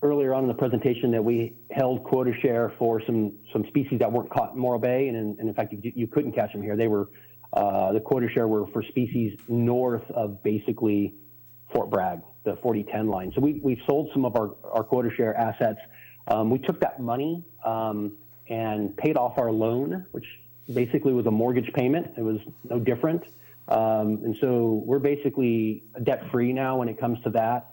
earlier on in the presentation that we held quota share for some species that weren't caught in Morro Bay, and in fact, you couldn't catch them here. They were, the quota share were for species north of basically Fort Bragg, the 4010 line. So we've sold some of our quota share assets. We took that money and paid off our loan, which basically was a mortgage payment. It was no different. And so we're basically debt-free now when it comes to that,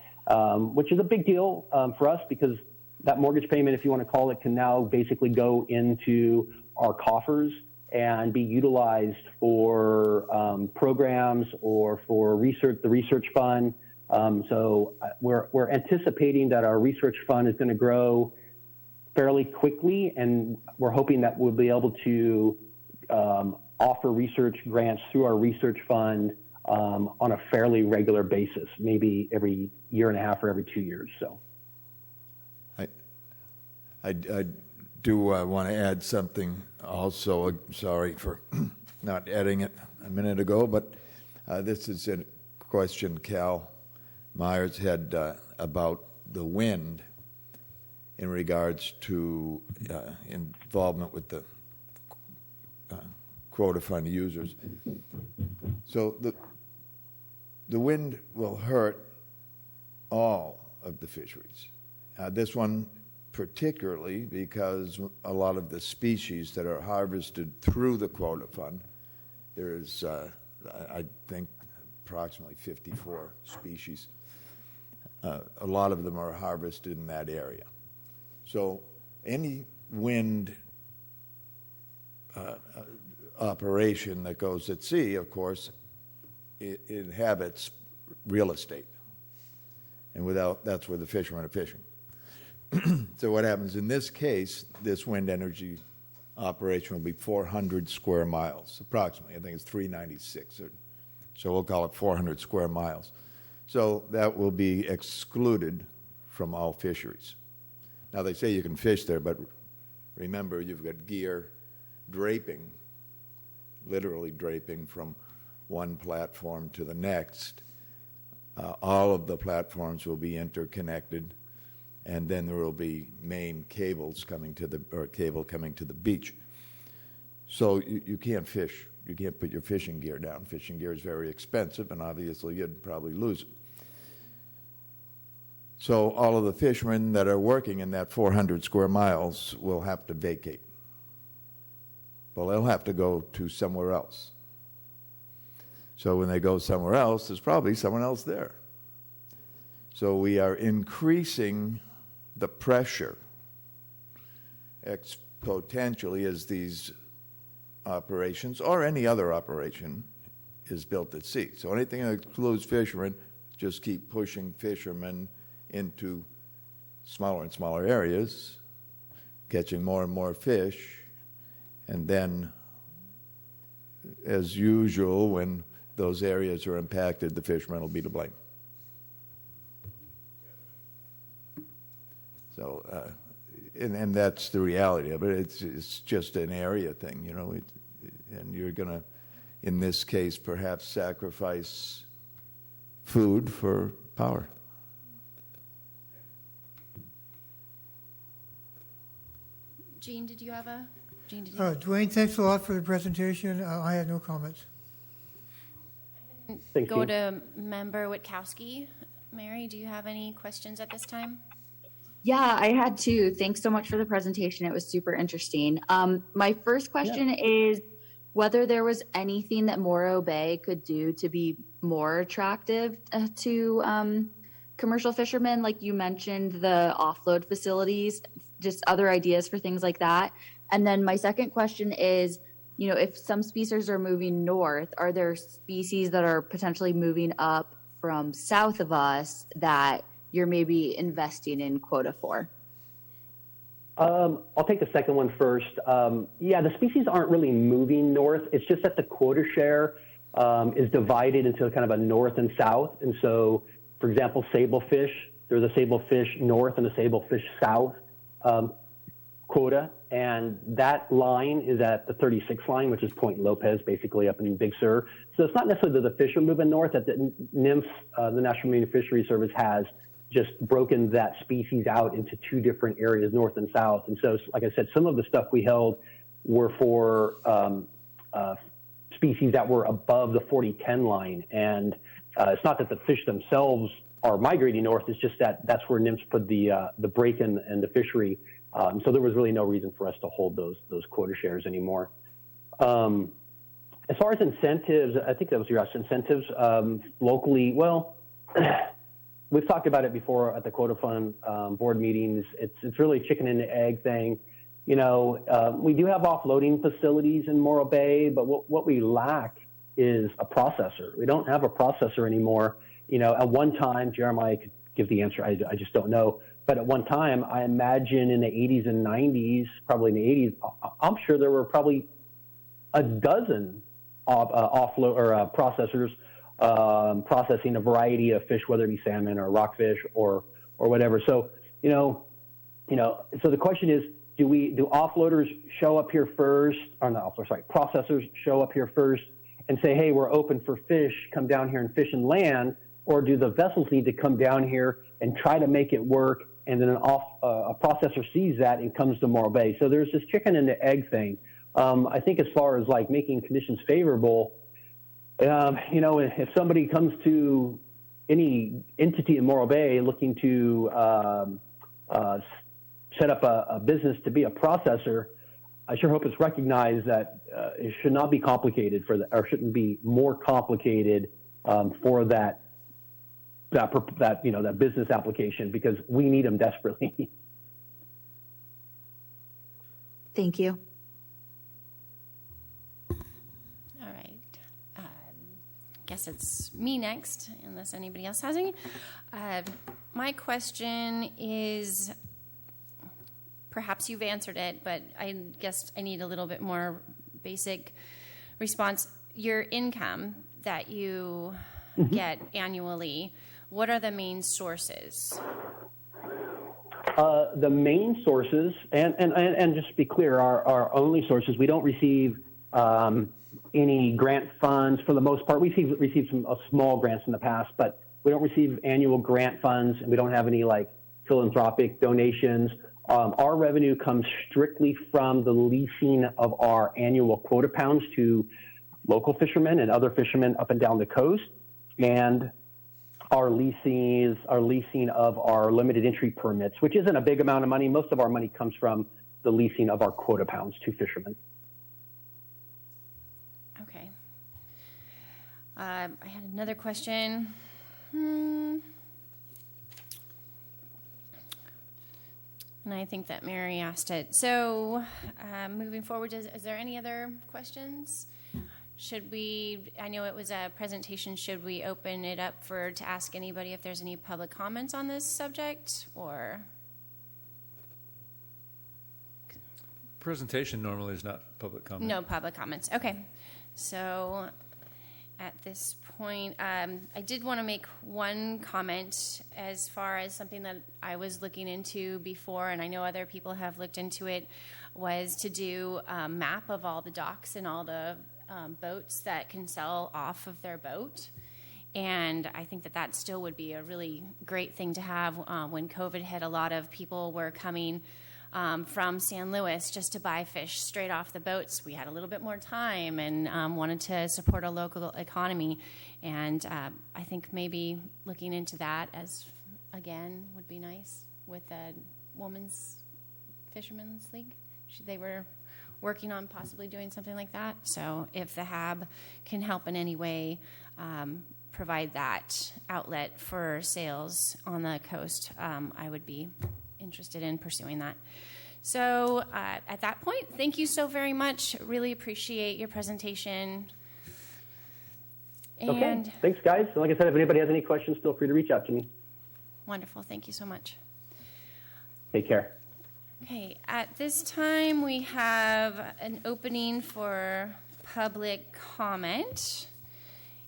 which is a big deal for us because that mortgage payment, if you want to call it, can now basically go into our coffers and be utilized for programs or for research, the research fund. So we're anticipating that our research fund is going to grow fairly quickly, and we're hoping that we'll be able to offer research grants through our research fund on a fairly regular basis, maybe every year and a half or every 2 years. So, I do want to add something also. Sorry for not adding it a minute ago, but this is a question Cal Myers had about the wind in regards to involvement with the Quota Fund users. So the wind will hurt all of the fisheries. This one particularly because a lot of the species that are harvested through the Quota Fund, there's, I think, approximately 54 species. A lot of them are harvested in that area. So any wind operation that goes at sea, of course, it inhabits real estate. And that's where the fishermen are fishing. So what happens in this case, this wind energy operation will be 400 square miles, approximately. I think it's 396. So we'll call it 400 square miles. So that will be excluded from all fisheries. Now, they say you can fish there, but remember, you've got gear draping, literally draping from one platform to the next. All of the platforms will be interconnected, and then there will be main cables coming to cable coming to the beach. So you can't fish. You can't put your fishing gear down. Fishing gear is very expensive, and obviously you'd probably lose it. So all of the fishermen that are working in that 400 square miles will have to vacate. Well, they'll have to go to somewhere else. So when they go somewhere else, there's probably someone else there. So we are increasing the pressure exponentially as these operations, or any other operation, is built at sea. So anything that excludes fishermen, just keep pushing fishermen into smaller and smaller areas, catching more and more fish, and then, as usual, when those areas are impacted, the fishermen will be to blame. So, and that's the reality of it. It's just an area thing, you know, and you're going to, in this case, perhaps sacrifice food for power. Jean, did you have a? Dwayne, thanks a lot for the presentation. I have no comments. Thanks, Go Jean. to Member Witkowski. Mary, do you have any questions at this time? Yeah, I had two. Thanks so much for the presentation. It was super interesting. My first question is whether there was anything that Morro Bay could do to be more attractive to commercial fishermen. Like you mentioned, the offload facilities, just other ideas for things like that. And then my second question is, you know, if some species are moving north, are there species that are potentially moving up from south of us that you're maybe investing in quota for? I'll take the second one first. Yeah, the species aren't really moving north. It's just that the quota share is divided into kind of a north and south. And so, for example, sablefish, there's a sablefish north and a sablefish south quota. And that line is at the 36 line, which is Point Lopez, basically up in Big Sur. So it's not necessarily that the fish are moving north, that the NIMS, the National Marine Fisheries Service, has just broken that species out into two different areas, north and south. And so, like I said, some of the stuff we held were for species that were above the 40-10 line. And it's not that the fish themselves are migrating north, it's just that that's where NIMS put the break in the fishery. So there was really no reason for us to hold those quota shares anymore. As far as incentives, I think that was your incentives locally. Well, we've talked about it before at the Quota Fund board meetings. It's really a chicken and the egg thing. You know, we do have offloading facilities in Morro Bay, but what we lack is a processor. We don't have a processor anymore. You know, at one time, Jeremiah could give the answer. I just don't know. But at one time, I imagine in the 80s and 90s, probably in the 80s, I'm sure there were probably a dozen offload or processors processing a variety of fish, whether it be salmon or rockfish or whatever. So, so the question is, do offloaders show up here first, or not, processors show up here first and say, hey, we're open for fish, come down here and fish and land, or do the vessels need to come down here and try to make it work, and then a processor sees that and comes to Morro Bay? So there's this chicken and the egg thing. I think as far as like making conditions favorable, if somebody comes to any entity in Morro Bay looking to set up a business to be a processor, I sure hope it's recognized that it should not be complicated or shouldn't be more complicated for that business application, because we need them desperately. Thank you. All right. Guess it's me next, unless anybody else has any. My question is, perhaps you've answered it, but I guess I need a little bit more basic response. Your income that you get annually, what are the main sources? The main sources, and just to be clear, our only sources, we don't receive any grant funds for the most part. We've received some small grants in the past, but we don't receive annual grant funds, and we don't have any like philanthropic donations. Our revenue comes strictly from the leasing of our annual quota pounds to local fishermen and other fishermen up and down the coast, and our leasing of our limited entry permits, which isn't a big amount of money. Most of our money comes from the leasing of our quota pounds to fishermen. Okay. I had another question. And I think that Mary asked it. So moving forward, is there any other questions? I know it was a presentation, should we open it up to ask anybody if there's any public comments on this subject, or? Presentation normally is not public comment. No public comments. Okay. So at this point, I did want to make one comment as far as something that I was looking into before, and I know other people have looked into it, was to do a map of all the docks and all the boats that can sell off of their boat. And I think that still would be a really great thing to have. When COVID hit, a lot of people were coming from San Luis just to buy fish straight off the boats. We had a little bit more time and wanted to support a local economy. And I think maybe looking into that again would be nice with the Women's Fishermen's League. They were working on possibly doing something like that. So if the HAB can help in any way provide that outlet for sales on the coast, I would be interested in pursuing that. So at that point, thank you so very much. Really appreciate your presentation. Okay, thanks guys. Like I said, if anybody has any questions, feel free to reach out to me. Wonderful, thank you so much. Take care. Okay, at this time we have an opening for public comment.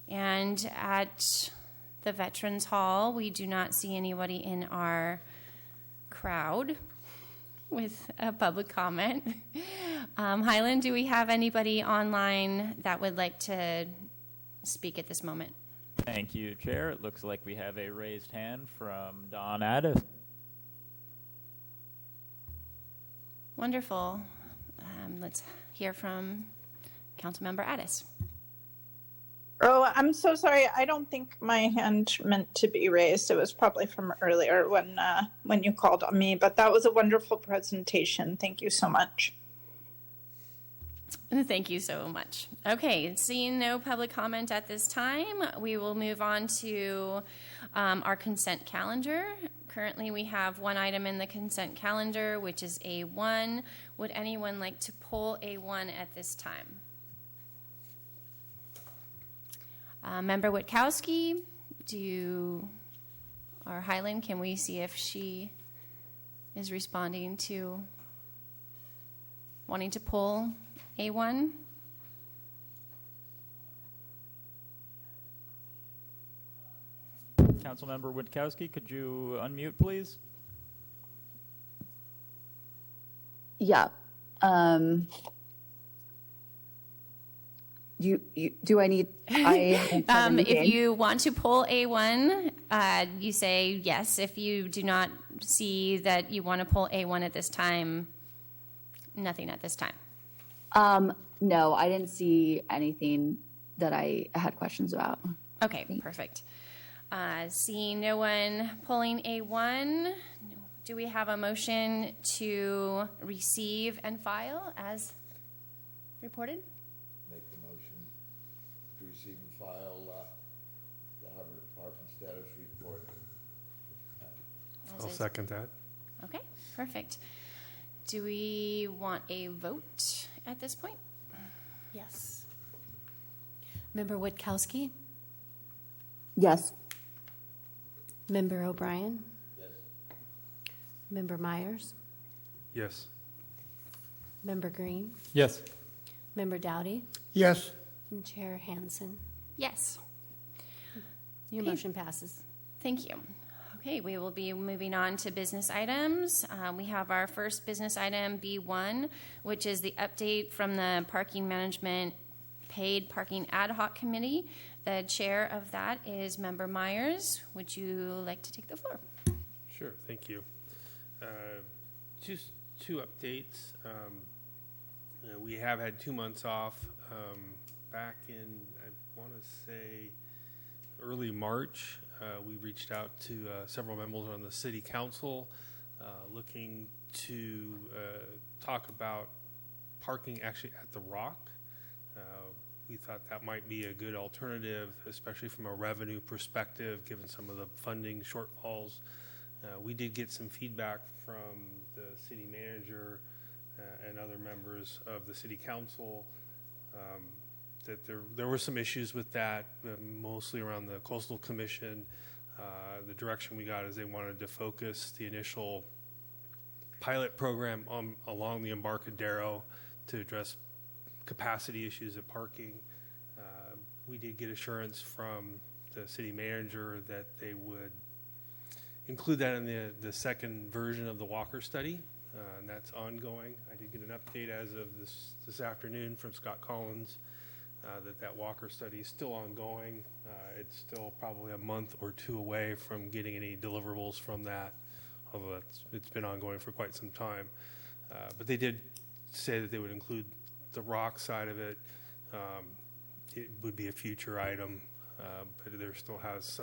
And at the Veterans Hall, we do not see anybody in our crowd with a public comment. Highland, do we have anybody online that would like to speak at this moment? Thank you, Chair. It looks like we have a raised hand from Don Addis. Wonderful. Let's hear from Councilmember Addis. Oh, I'm so sorry. I don't think my hand meant to be raised. It was probably from earlier when you called on me, but that was a wonderful presentation. Thank you so much. Thank you so much. Okay, seeing no public comment at this time, we will move on to our consent calendar. Currently, we have one item in the consent calendar, which is A1. Would anyone like to pull A1 at this time? Member Witkowski, or Highland, can we see if she is responding to wanting to pull A1? Councilmember Witkowski, could you unmute, please? Yeah. Do I need? If you want to pull A1, you say yes. If you do not see that you want to pull A1 at this time, nothing at this time. No, I didn't see anything that I had questions about. Okay, perfect. Seeing no one pulling A1, do we have a motion to receive and file as reported? Make the motion to receive and file the Harbor Department status report. I'll second that. Okay, perfect. Do we want a vote at this point? Yes. Member Witkowski? Yes. Member O'Brien? Yes. Member Myers? Yes. Member Green? Yes. Member Dowdy? Yes. And Chair Hansen? Yes. Your Okay. motion passes. Thank you. Okay, we will be moving on to business items. We have our first business item, B1, which is the update from the Parking Management Paid Parking Ad Hoc Committee. The chair of that is Member Myers. Would you like to take the floor? Sure, thank you. Just two updates. We have had 2 months off. Back in, I want to say, early March, we reached out to several members on the city council looking to talk about parking actually at the Rock. We thought that might be a good alternative, especially from a revenue perspective, given some of the funding shortfalls. We did get some feedback from the city manager and other members of the city council that there were some issues with that, mostly around the Coastal Commission. The direction we got is they wanted to focus the initial pilot program along the Embarcadero to address capacity issues at parking. We did get assurance from the city manager that they would include that in the second version of the Walker study, and that's ongoing. I did get an update as of this afternoon from Scott Collins that Walker study is still ongoing. It's still probably a month or two away from getting any deliverables from that, although it's been ongoing for quite some time. But they did say that they would include the rock side of it. It would be a future item, but there still has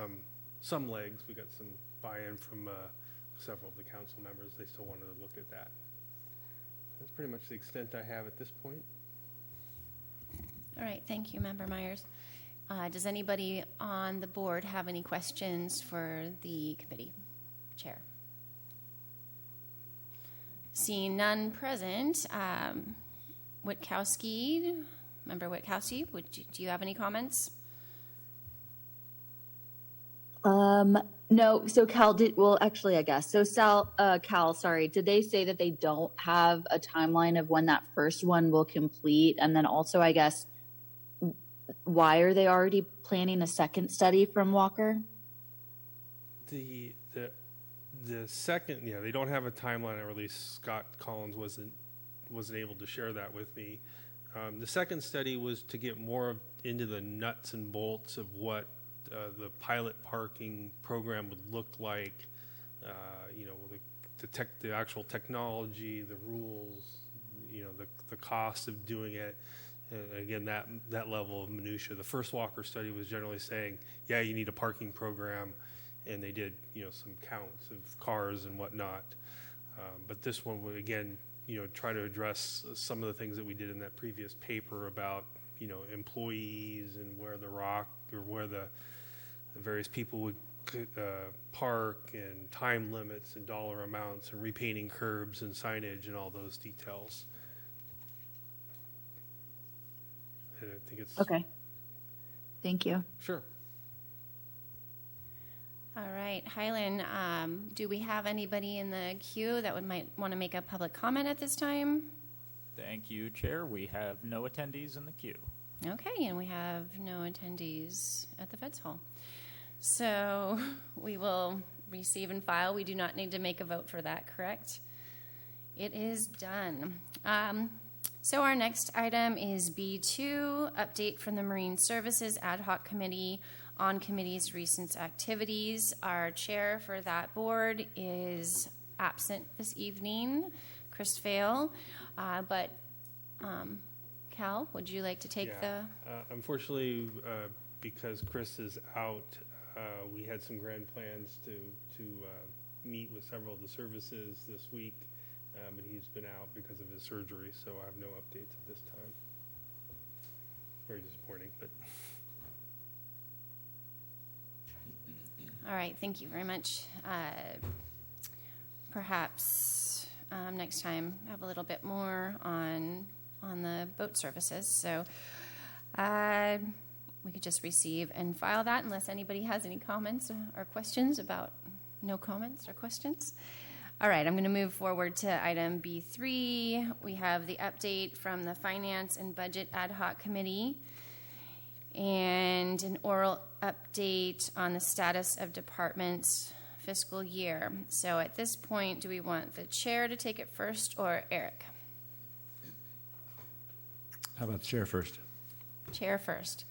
some legs. We got some buy-in from several of the council members. They still wanted to look at that. That's pretty much the extent I have at this point. All right, thank you, Member Myers. Does anybody on the board have any questions for the committee chair? Seeing none present, Witkowski, Member Witkowski, do you have any comments? No. So Cal I guess. So Cal, sorry. Did they say that they don't have a timeline of when that first one will complete? And then also, I guess, why are they already planning a second study from Walker? The second, yeah, they don't have a timeline, or at least Scott Collins wasn't able to share that with me. The second study was to get more into the nuts and bolts of what the pilot parking program would look like. You know, the actual technology, the rules, you know, the cost of doing it. Again, that level of minutia. The first Walker study was generally saying, yeah, you need a parking program, and they did, you know, some counts of cars and whatnot. But this one would, again, you know, try to address some of the things that we did in that previous paper about, you know, employees and where the various people would park, and time limits and dollar amounts and repainting curbs and signage and all those details. And I think it's Okay. Thank you. Sure. All right, Highland, do we have anybody in the queue that might want to make a public comment at this time? Thank you, Chair. We have no attendees in the queue. Okay, and we have no attendees at the Feds Hall. So we will receive and file. We do not need to make a vote for that, correct? It is done. So our next item is B2, update from the Marine Services Ad Hoc Committee on committee's recent activities. Our chair for that board is absent this evening, Chris Vail. But Cal, would you like to take the... Unfortunately, because Chris is out, we had some grand plans to meet with several of the services this week, but he's been out because of his surgery, so I have no updates at this time. Very disappointing, but... All right, thank you very much. Perhaps next time have a little bit more on the boat services. So we could just receive and file that unless anybody has any comments or questions about. No comments or questions? All right, I'm going to move forward to item B3. We have the update from the Finance and Budget Ad Hoc Committee and an oral update on the status of department's fiscal year. So at this point, do we want the chair to take it first or Eric? How about the chair first? Chair first.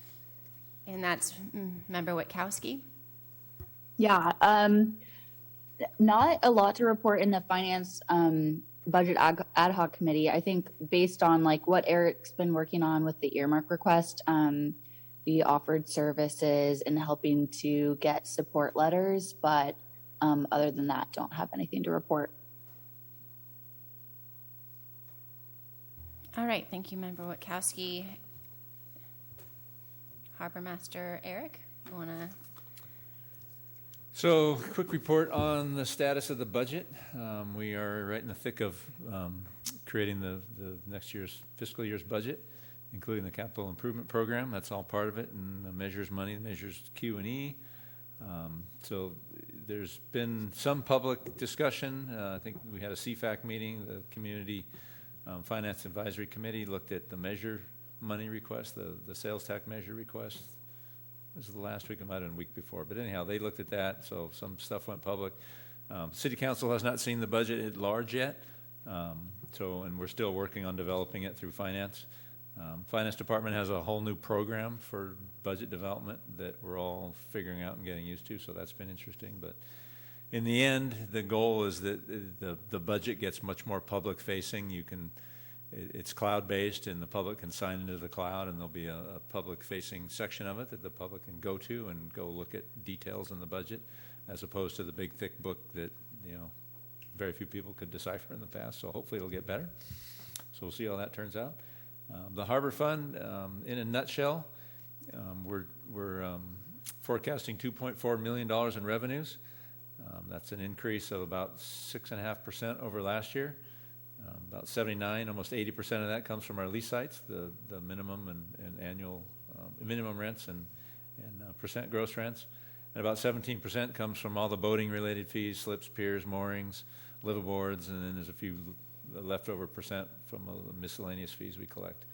And that's Member Witkowski. Yeah, not a lot to report in the Finance Budget Ad Hoc Committee. I think based on like what Eric's been working on with the earmark request, we offered services in helping to get support letters, but other than that, don't have anything to report. All right, thank you, Member Witkowski. Harbor Master Eric, you want to? So, quick report on the status of the budget. We are right in the thick of creating the next year's fiscal year's budget, including the capital improvement program. That's all part of it, and the measures money, measures Q&E. So there's been some public discussion. I think we had a CFAC meeting. The Community Finance Advisory Committee looked at the measure money request, the sales tax measure request. This is the last week, it might have been a week before. But anyhow, they looked at that, so some stuff went public. City Council has not seen the budget at large yet, and we're still working on developing it through Finance. Finance Department has a whole new program for budget development that we're all figuring out and getting used to, so that's been interesting. But in the end, the goal is that the budget gets much more public-facing. It's cloud-based, and the public can sign into the cloud, and there'll be a public-facing section of it that the public can go to and go look at details in the budget, as opposed to the big, thick book that, very few people could decipher in the past. So hopefully it'll get better. So we'll see how that turns out. The Harbor Fund, in a nutshell, we're forecasting $2.4 million in revenues. That's an increase of about 6.5% over last year. About 79, almost 80% of that comes from our lease sites, the minimum and annual minimum rents and percent gross rents. And about 17% comes from all the boating-related fees, slips, piers, moorings, liveaboards, and then there's a few leftover percent from the miscellaneous fees we collect.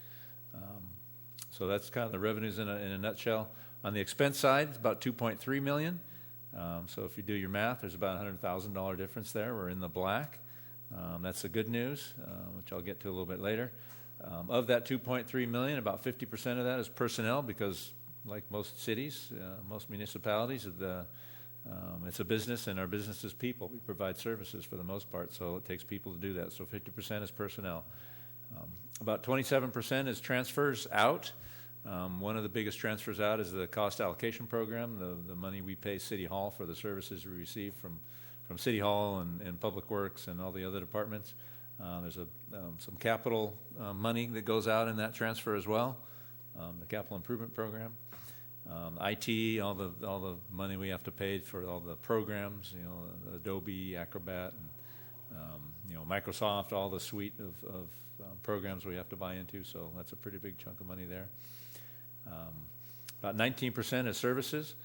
So that's kind of the revenues in a nutshell. On the expense side, it's about $2.3 million. So if you do your math, there's about a $100,000 difference there. We're in the black. That's the good news, which I'll get to a little bit later. Of that $2.3 million, about 50% of that is personnel because, like most cities, most municipalities, it's a business, and our business is people. We provide services for the most part, so it takes people to do that. So 50% is personnel. About 27% is transfers out. One of the biggest transfers out is the cost allocation program, the money we pay City Hall for the services we receive from City Hall and Public Works and all the other departments. There's some capital money that goes out in that transfer as well, the capital improvement program. IT, all the money we have to pay for all the programs, Adobe, Acrobat, and, Microsoft, all the suite of programs we have to buy into, so that's a pretty big chunk of money there. About 19% is services,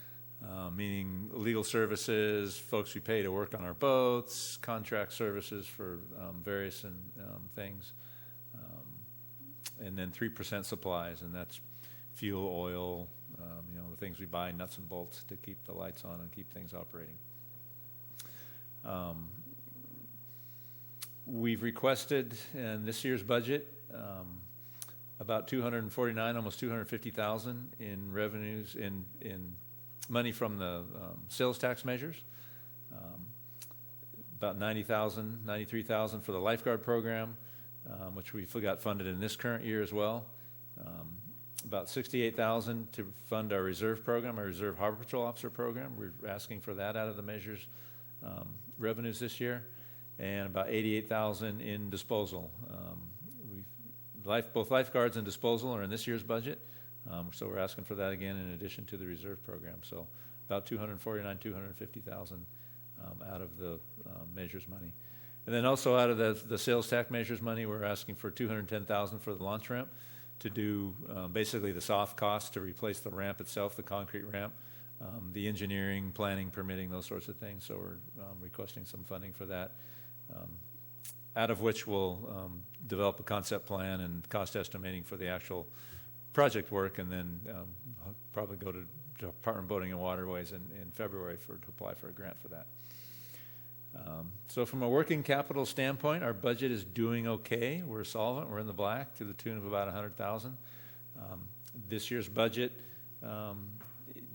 meaning legal services, folks we pay to work on our boats, contract services for various things, and then 3% supplies, and that's fuel, oil, the things we buy, nuts and bolts to keep the lights on and keep things operating. We've requested in this year's budget about $249,000, almost $250,000 in revenues in money from the sales tax measures. About $90,000, $93,000 for the lifeguard program, which we got funded in this current year as well. About $68,000 to fund our reserve program, our Reserve Harbor Patrol Officer program. We're asking for that out of the measures revenues this year, and about $88,000 in disposal. Both lifeguards and disposal are in this year's budget, so we're asking for that again in addition to the reserve program. So about $249,000, $250,000 out of the measures money. And then also out of the sales tax measures money, we're asking for $210,000 for the launch ramp to do basically the soft costs to replace the ramp itself, the concrete ramp, the engineering, planning, permitting, those sorts of things. So we're requesting some funding for that, out of which we'll develop a concept plan and cost estimating for the actual project work, and then probably go to Department of Boating and Waterways in February to apply for a grant for that. So from a working capital standpoint, our budget is doing okay. We're solvent. We're in the black to the tune of about $100,000. This year's budget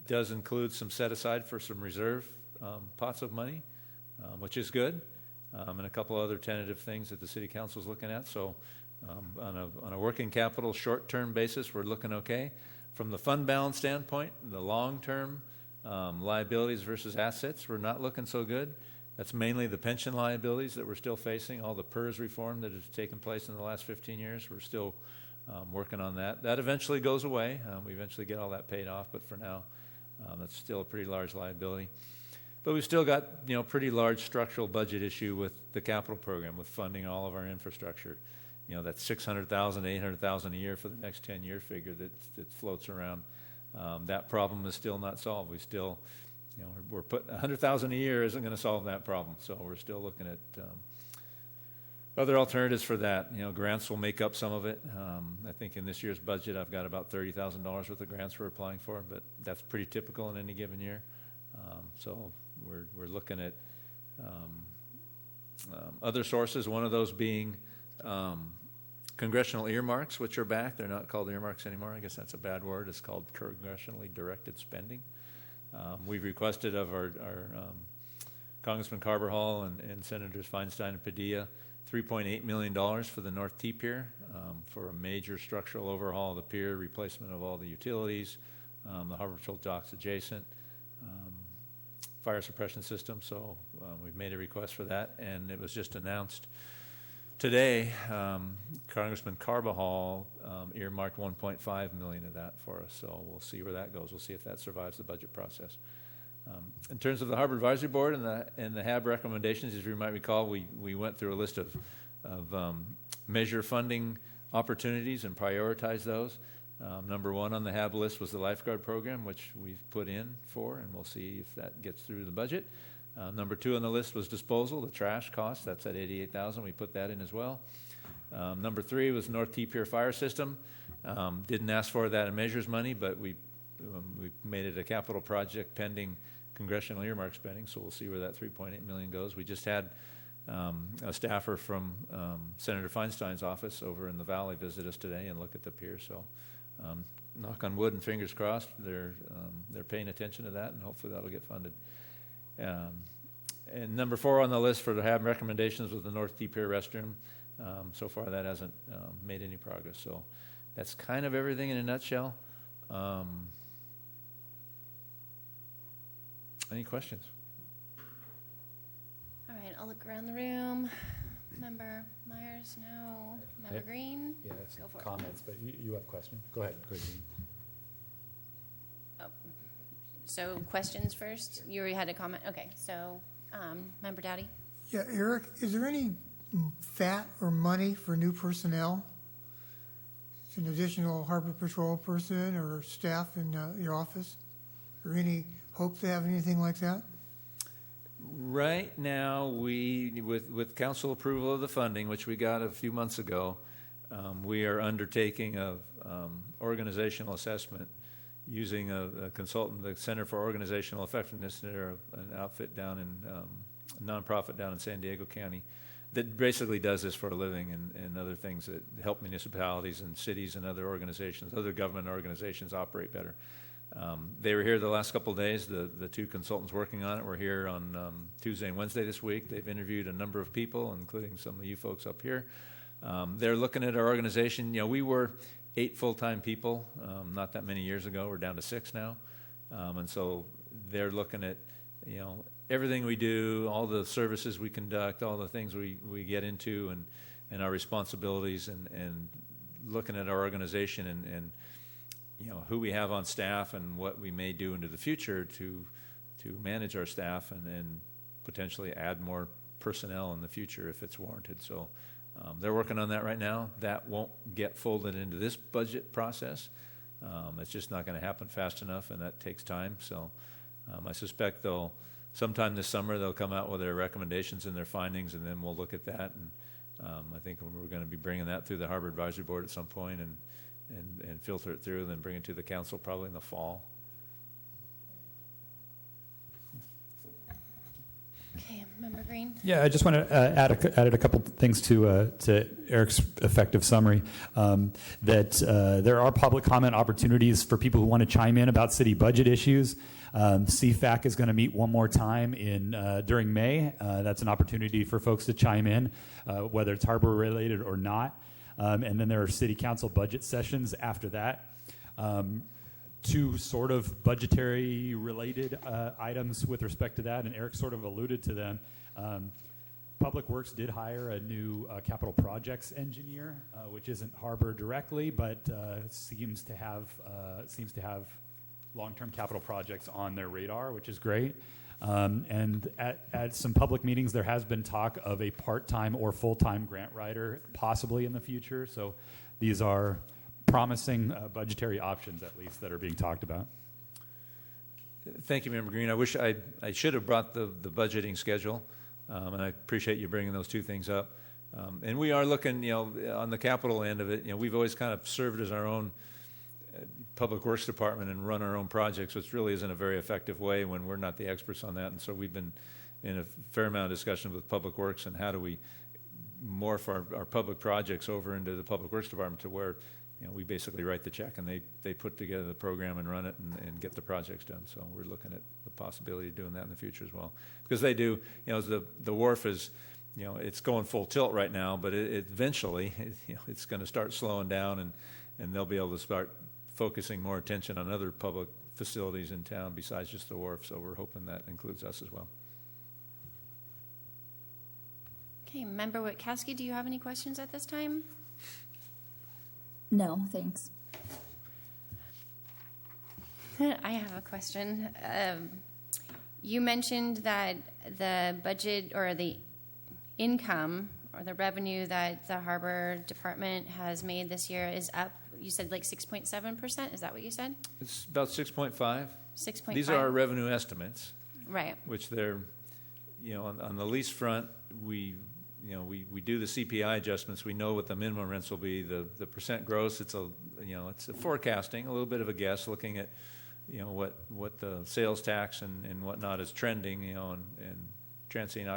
does include some set aside for some reserve pots of money, which is good, and a couple other tentative things that the City Council is looking at. So on a working capital short-term basis, we're looking okay. From the fund balance standpoint, the long-term liabilities versus assets, we're not looking so good. That's mainly the pension liabilities that we're still facing, all the PERS reform that has taken place in the last 15 years. We're still working on that. That eventually goes away. We eventually get all that paid off, but for now, that's still a pretty large liability. But we've still got pretty large structural budget issue with the capital program, with funding all of our infrastructure. That $600,000, $800,000 a year for the next 10-year figure that floats around. That problem is still not solved. We still, we're putting $100,000 a year isn't going to solve that problem. So we're still looking at other alternatives for that. Grants will make up some of it. I think in this year's budget, I've got about $30,000 worth of grants we're applying for, but that's pretty typical in any given year. So we're looking at other sources. One of those being congressional earmarks, which are back. They're not called earmarks anymore. I guess that's a bad word. It's called congressionally directed spending. We've requested of our Congressman Carvajal and Senators Feinstein and Padilla $3.8 million for the North T Pier for a major structural overhaul of the pier, replacement of all the utilities, the Harbor Patrol docks adjacent, fire suppression system. So we've made a request for that, and it was just announced today. Congressman Carvajal earmarked $1.5 million of that for us, so we'll see where that goes. We'll see if that survives the budget process. In terms of the Harbor Advisory Board and the HAB recommendations, as you might recall, we went through a list of measure funding opportunities and prioritized those. Number one on the HAB list was the lifeguard program, which we've put in for, and we'll see if that gets through the budget. Number two on the list was disposal, the trash cost. That's at $88,000. We put that in as well. Number three was North T Pier fire system. Didn't ask for that in measures money, but we we've made it a capital project pending congressional earmark spending, so we'll see where that $3.8 million goes. We just had a staffer from Senator Feinstein's office over in the Valley visit us today and look at the pier. So, knock on wood and fingers crossed, they're paying attention to that, and hopefully that'll get funded. And number 4 on the list for the HAB recommendations was the North D Pier restroom. So far, that hasn't made any progress. So, that's kind of everything in a nutshell. Any questions? All right, I'll look around the room. Member Myers, no. Member Green? Yeah, it's Go for it. comments, but you have a question. Go ahead. So questions first? You already had a comment? Okay, so Member Dowdy? Yeah, Eric, is there any fat or money for new personnel? An additional harbor patrol person or staff in your office? Or any hope to have anything like that? Right now, we, with council approval of the funding, which we got a few months ago, we are undertaking a organizational assessment using a consultant, the Center for Organizational Effectiveness. They're an outfit down in, a nonprofit down in San Diego County that basically does this for a living, and other things that help municipalities and cities and other organizations, other government organizations operate better. They were here the last couple of days. The 2 consultants working on it were here on Tuesday and Wednesday this week. They've interviewed a number of people, including some of you folks up here. They're looking at our organization. You know, we were 8 full-time people not that many years ago. We're down to 6 now. And so they're looking at, you know, everything we do, all the services we conduct, all the things we get into, and our responsibilities, and looking at our organization and you know, who we have on staff and what we may do into the future to manage our staff and potentially add more personnel in the future if it's warranted. So they're working on that right now. That won't get folded into this budget process. It's just not going to happen fast enough, and that takes time. So I suspect sometime this summer they'll come out with their recommendations and their findings, and then we'll look at that. And I think we're going to be bringing that through the Harbor Advisory Board at some point and filter it through, and then bring it to the council probably in the fall. Okay, Member Green? Yeah, I just want to added a couple things to Eric's effective summary. That there are public comment opportunities for people who want to chime in about city budget issues. CFAC is going to meet one more time during May. That's an opportunity for folks to chime in, whether it's harbor related or not. And then there are city council budget sessions after that. 2 sort of budgetary related items with respect to that, and Eric sort of alluded to them. Public Works did hire a new capital projects engineer, which isn't harbor directly, but seems to have long-term capital projects on their radar, which is great. And at some public meetings, there has been talk of a part-time or full-time grant writer possibly in the future. So these are promising budgetary options, at least, that are being talked about. Thank you, Member Green. I wish I should have brought the budgeting schedule, and I appreciate you bringing those 2 things up. And we are looking, you know, on the capital end of it. You know, we've always kind of served as our own public works department and run our own projects, which really isn't a very effective way when we're not the experts on that. And so we've been in a fair amount of discussion with public works and how do we morph our public projects over into the public works department to where, you know, we basically write the check and they put together the program and run it and get the projects done. So we're looking at the possibility of doing that in the future as well, because they do, you know, the wharf is, you know, it's going full tilt right now, but it eventually, you know, it's going to start slowing down, and they'll be able to start focusing more attention on other public facilities in town besides just the wharf. So we're hoping that includes us as well. Okay, Member Witkowski, do you have any questions at this time? No, thanks. I have a question. You mentioned that the budget or the income or the revenue that the Harbor Department has made this year is up. You said like 6.7%. Is that what you said? It's about 6.5. 6.5. These are our revenue estimates, right? Which they're, you know, on the lease front, we do the CPI adjustments. We know what the minimum rents will be. The percent gross, it's a forecasting, a little bit of a guess, looking at what the sales tax and whatnot is trending, and transient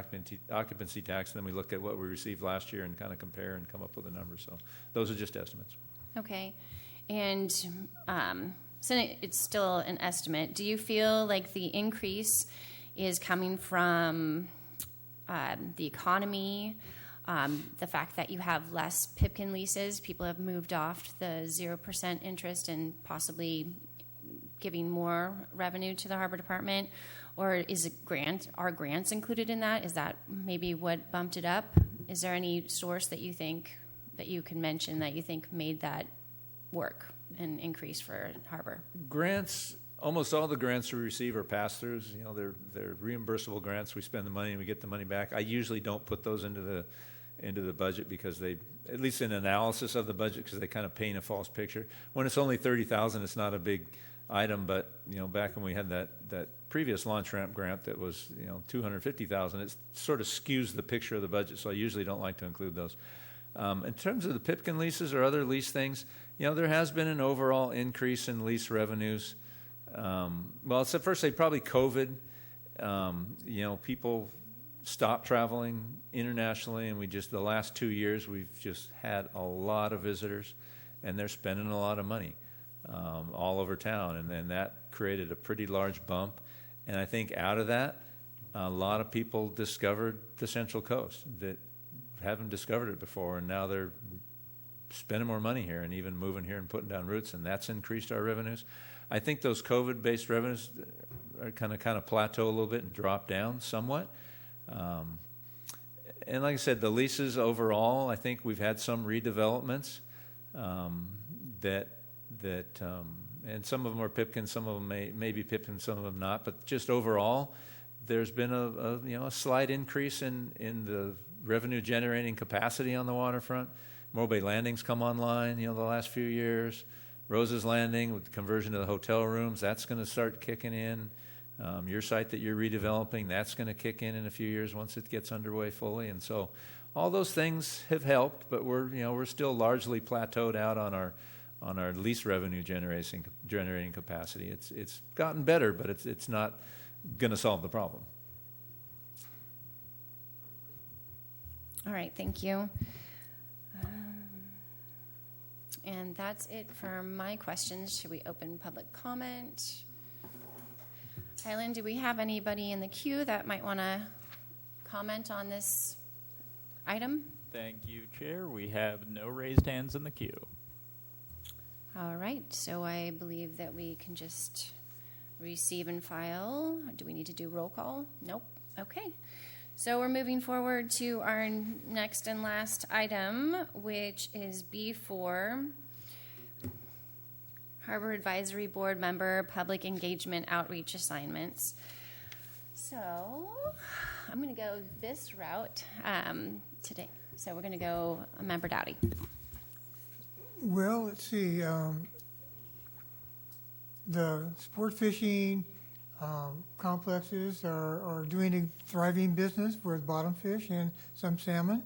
occupancy tax, and then we look at what we received last year and kind of compare and come up with a number. So those are just estimates. Okay. And so it's still an estimate. Do you feel like the increase is coming from the economy, the fact that you have less Pipkin leases, people have moved off the 0% interest and possibly giving more revenue to the Harbor Department? Or is it are grants included in that? Is that maybe what bumped it up? Is there any source that you think that you can mention that you think made that work and increase for Harbor? Grants, almost all the grants we receive are pass-throughs. They're reimbursable grants. We spend the money and we get the money back. I usually don't put those into the budget because they, at least in analysis of the budget, because they kind of paint a false picture. When it's only $30,000, it's not a big item, but back when we had that previous launch ramp grant that was $250,000, it sort of skews the picture of the budget. So I usually don't like to include those. In terms of the Pipkin leases or other lease things, there has been an overall increase in lease revenues. Well, so first, probably COVID. People stopped traveling internationally, and the last 2 years, we've just had a lot of visitors, and they're spending a lot of money all over town, and then that created a pretty large bump. And I think out of that, a lot of people discovered the Central Coast that haven't discovered it before, and now they're spending more money here and even moving here and putting down roots, and that's increased our revenues. I think those COVID-based revenues are kind of plateau a little bit and drop down somewhat. And like I said, the leases overall, I think we've had some redevelopments and some of them are Pipkin, some of them may be Pipkin, some of them not. But just overall, there's been a slight increase in the revenue generating capacity on the waterfront. Morro Bay Landings come online, the last few years. Rose's Landing with the conversion of the hotel rooms, that's going to start kicking in. Your site that you're redeveloping, that's going to kick in a few years once it gets underway fully. And so all those things have helped, but we're still largely plateaued out on our lease revenue generating capacity. It's gotten better, but it's not going to solve the problem. All right, thank you. And that's it for my questions. Should we open public comment? Hyland, do we have anybody in the queue that might want to comment on this item? Thank you, Chair. We have no raised hands in the queue. All right, so I believe that we can just receive and file. Do we need to do roll call? Nope. Okay. So we're moving forward to our next and last item, which is B4, Harbor Advisory Board Member Public Engagement Outreach Assignments. So I'm going to go this route today. So we're going to go Member Dowdy. Well, let's see. The sport fishing complexes are doing a thriving business with bottom fish and some salmon.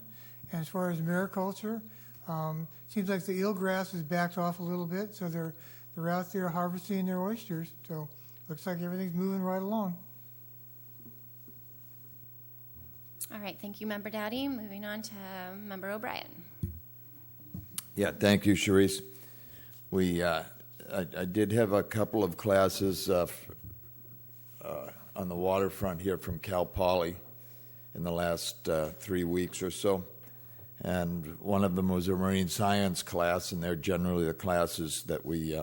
And as far as mariculture, seems like the eelgrass has backed off a little bit, so they're out there harvesting their oysters. So looks like everything's moving right along. All right, thank you, Member Dowdy. Moving on to Member O'Brien. Yeah, thank you, Charisse. I did have a couple of classes on the waterfront here from Cal Poly in the last 3 weeks or so. And one of them was a marine science class, and they're generally the classes that we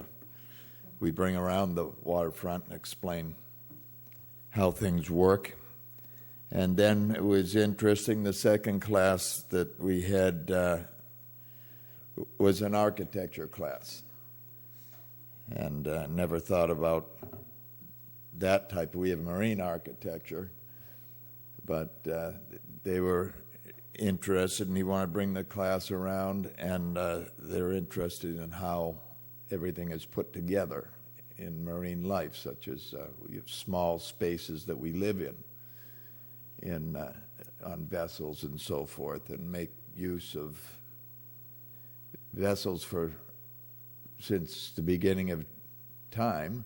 bring around the waterfront and explain how things work. And then it was interesting, the second class that we had was an architecture class. And never thought about that type. We have marine architecture, but they were interested, and he wanted to bring the class around, and they're interested in how everything is put together in marine life, such as we have small spaces that we live in on vessels and so forth, and make use of vessels since the beginning of time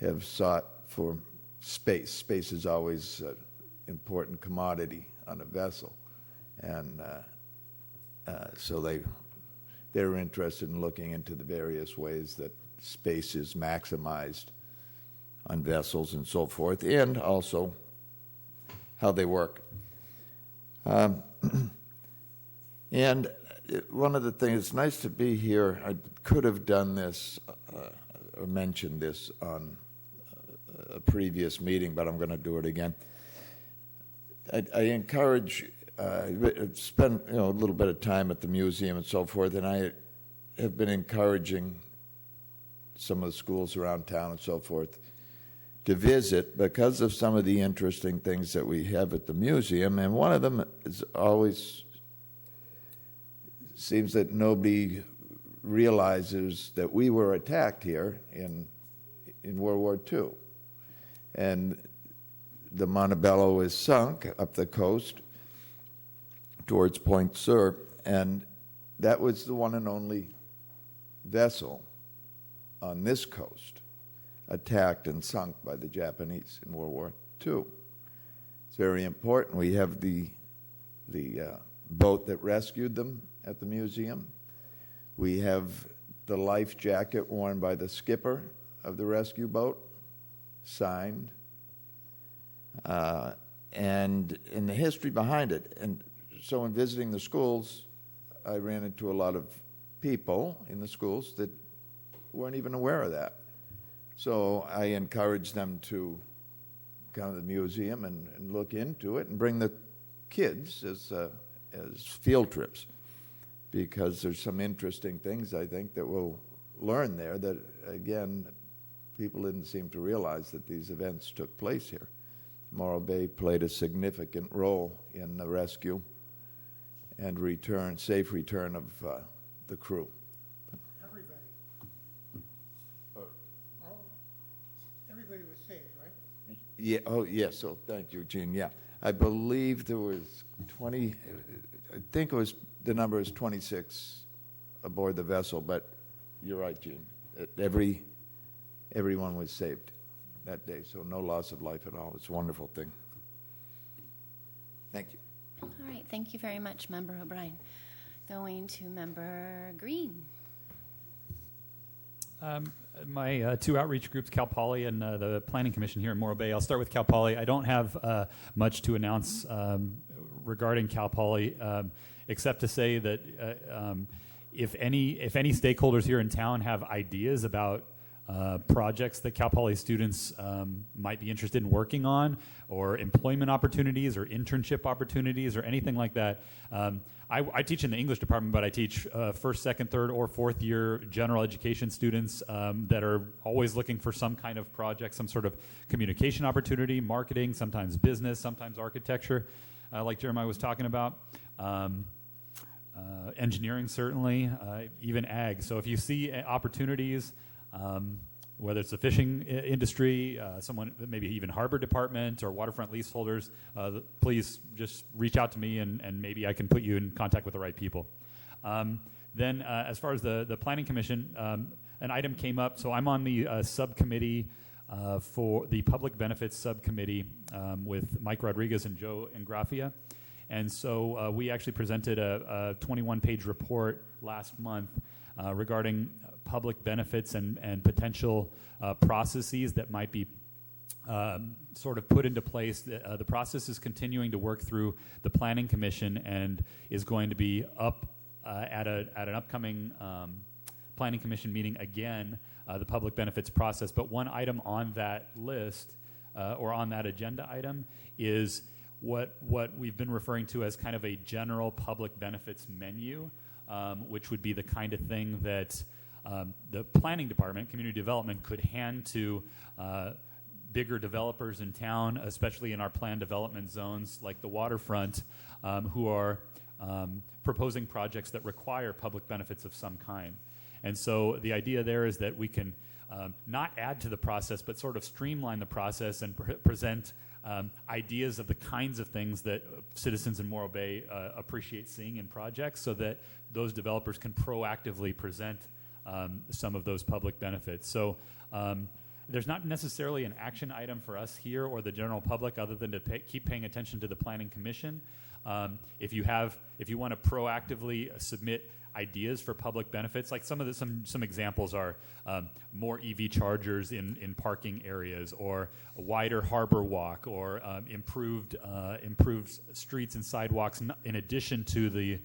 have sought for space. Space is always an important commodity on a vessel, and so they're interested in looking into the various ways that space is maximized on vessels and so forth, and also how they work. And one of the things, it's nice to be here. I could have done this or mentioned this on a previous meeting, but I'm going to do it again. I encourage, spend a little bit of time at the museum and so forth, and I have been encouraging some of the schools around town and so forth to visit because of some of the interesting things that we have at the museum, and one of them is always seems that nobody realizes that we were attacked here in World War II. And the Montebello is sunk up the coast towards Point Sur, and that was the one and only vessel on this coast attacked and sunk by the Japanese in World War II. It's very important. We have the boat that rescued them at the museum. We have the life jacket worn by the skipper of the rescue boat, signed, and in the history behind it. And so in visiting the schools, I ran into a lot of people in the schools that weren't even aware of that. So I encouraged them to come to the museum and look into it and bring the kids as field trips, because there's some interesting things, I think, that we'll learn there that, again, people didn't seem to realize that these events took place here. Morro Bay played a significant role in the rescue and safe return of the crew. Everybody. Everybody was saved, right? Yeah. Oh, yes. So thank you, Gene. Yeah, I believe there was 20. I think the number is 26 aboard the vessel, but you're right, Gene. Everyone was saved that day, so no loss of life at all. It's a wonderful thing. Thank you. All right, thank you very much, Member O'Brien. Going to Member Green. My two outreach groups, Cal Poly and the Planning Commission here in Morro Bay. I'll start with Cal Poly. I don't have much to announce regarding Cal Poly, except to say that if any stakeholders here in town have ideas about projects that Cal Poly students might be interested in working on, or employment opportunities or internship opportunities or anything like that. I teach in the English department, but I teach first, second, third, or fourth year general education students that are always looking for some kind of project, some sort of communication opportunity, marketing, sometimes business, sometimes architecture, like Jeremiah was talking about. Engineering, certainly, even ag. So if you see opportunities, whether it's the fishing industry, someone, maybe even harbor department or waterfront leaseholders, please just reach out to me and maybe I can put you in contact with the right people. Then as far as the Planning Commission, an item came up. So I'm on the subcommittee for the Public Benefits Subcommittee with Mike Rodriguez and Joe Ingrafia. And so we actually presented a 21-page report last month regarding public benefits and potential processes that might be sort of put into place. The process is continuing to work through the Planning Commission and is going to be up at an upcoming Planning Commission meeting again, the public benefits process. But one item on that list or on that agenda item is what we've been referring to as kind of a general public benefits menu, which would be the kind of thing that the planning department, community development, could hand to bigger developers in town, especially in our planned development zones like the Waterfront, who are proposing projects that require public benefits of some kind. And so the idea there is that we can not add to the process, but sort of streamline the process and present ideas of the kinds of things that citizens in Morro Bay appreciate seeing in projects, so that those developers can proactively present some of those public benefits. So there's not necessarily an action item for us here or the general public other than to keep paying attention to the Planning Commission. If you want to proactively submit ideas for public benefits, like some examples are more EV chargers in parking areas, or a wider harbor walk, or improved streets and sidewalks in addition to the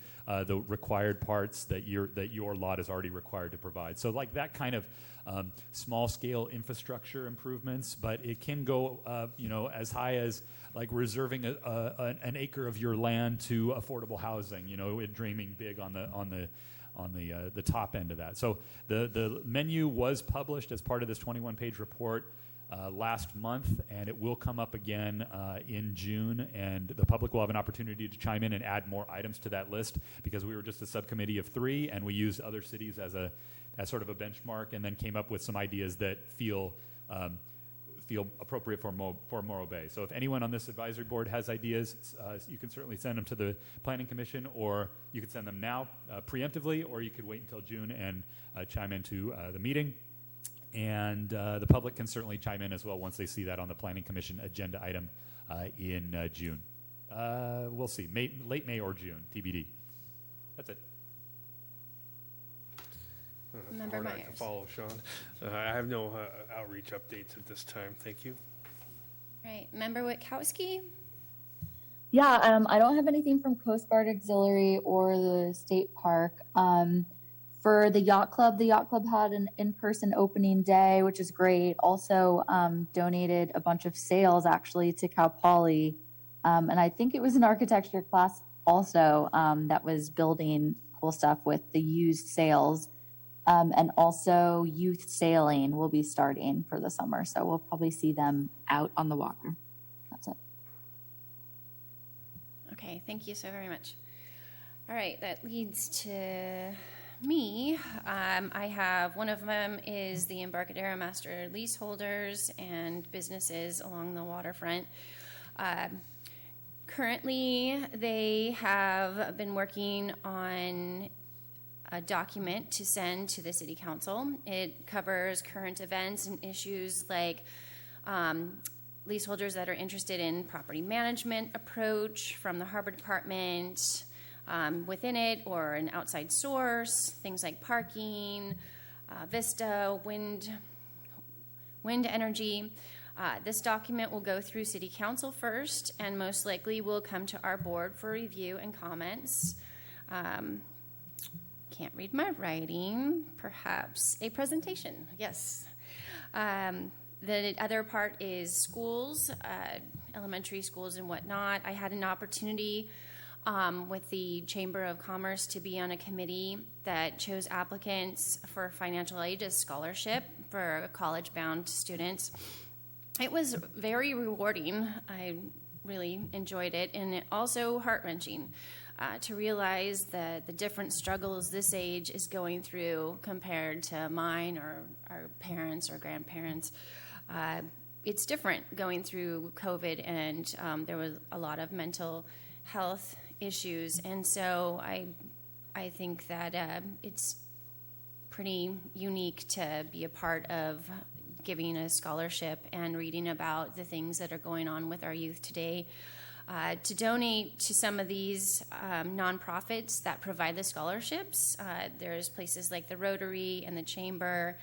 required parts that your lot is already required to provide. So like that kind of small scale infrastructure improvements, but it can go as high as like reserving an acre of your land to affordable housing, dreaming big on the top end of that. So the menu was published as part of this 21-page report last month, and it will come up again in June, and the public will have an opportunity to chime in and add more items to that list, because we were just a subcommittee of 3, and we used other cities as sort of a benchmark, and then came up with some ideas that feel appropriate for Morro Bay. So if anyone on this advisory board has ideas, you can certainly send them to the Planning Commission, or you can send them now preemptively, or you could wait until June and chime into the meeting. And the public can certainly chime in as well once they see that on the Planning Commission agenda item in June. We'll see, late May or June, TBD. That's it. Member Hard act Myers. to follow, Sean. I have no outreach updates at this time. Thank you. Right, Member Witkowski? Yeah, I don't have anything from Coast Guard Auxiliary or the state park. For the Yacht Club had an in-person opening day, which is great. Also donated a bunch of sails actually to Cal Poly. And I think it was an architecture class also that was building cool stuff with the used sails. And also youth sailing will be starting for the summer. So we'll probably see them out on the water. That's it. Okay, thank you so very much. All right, that leads to me. I have, one of them is the Embarcadero Master Leaseholders and businesses along the waterfront. Currently, they have been working on a document to send to the City Council. It covers current events and issues like leaseholders that are interested in property management approach from the Harbor Department within it, or an outside source, things like parking, Vista, wind energy. This document will go through City Council first, and most likely will come to our board for review and comments. Can't read my writing. Perhaps a presentation. Yes. The other part is schools, elementary schools and whatnot. I had an opportunity with the Chamber of Commerce to be on a committee that chose applicants for financial aid as scholarship for college-bound students. It was very rewarding. I really enjoyed it, and it also heart-wrenching. To realize that the different struggles this age is going through compared to mine or our parents or grandparents. It's different going through COVID, and there was a lot of mental health issues. And so I think that it's pretty unique to be a part of giving a scholarship and reading about the things that are going on with our youth today. To donate to some of these nonprofits that provide the scholarships. There's places like the Rotary and the Chamber,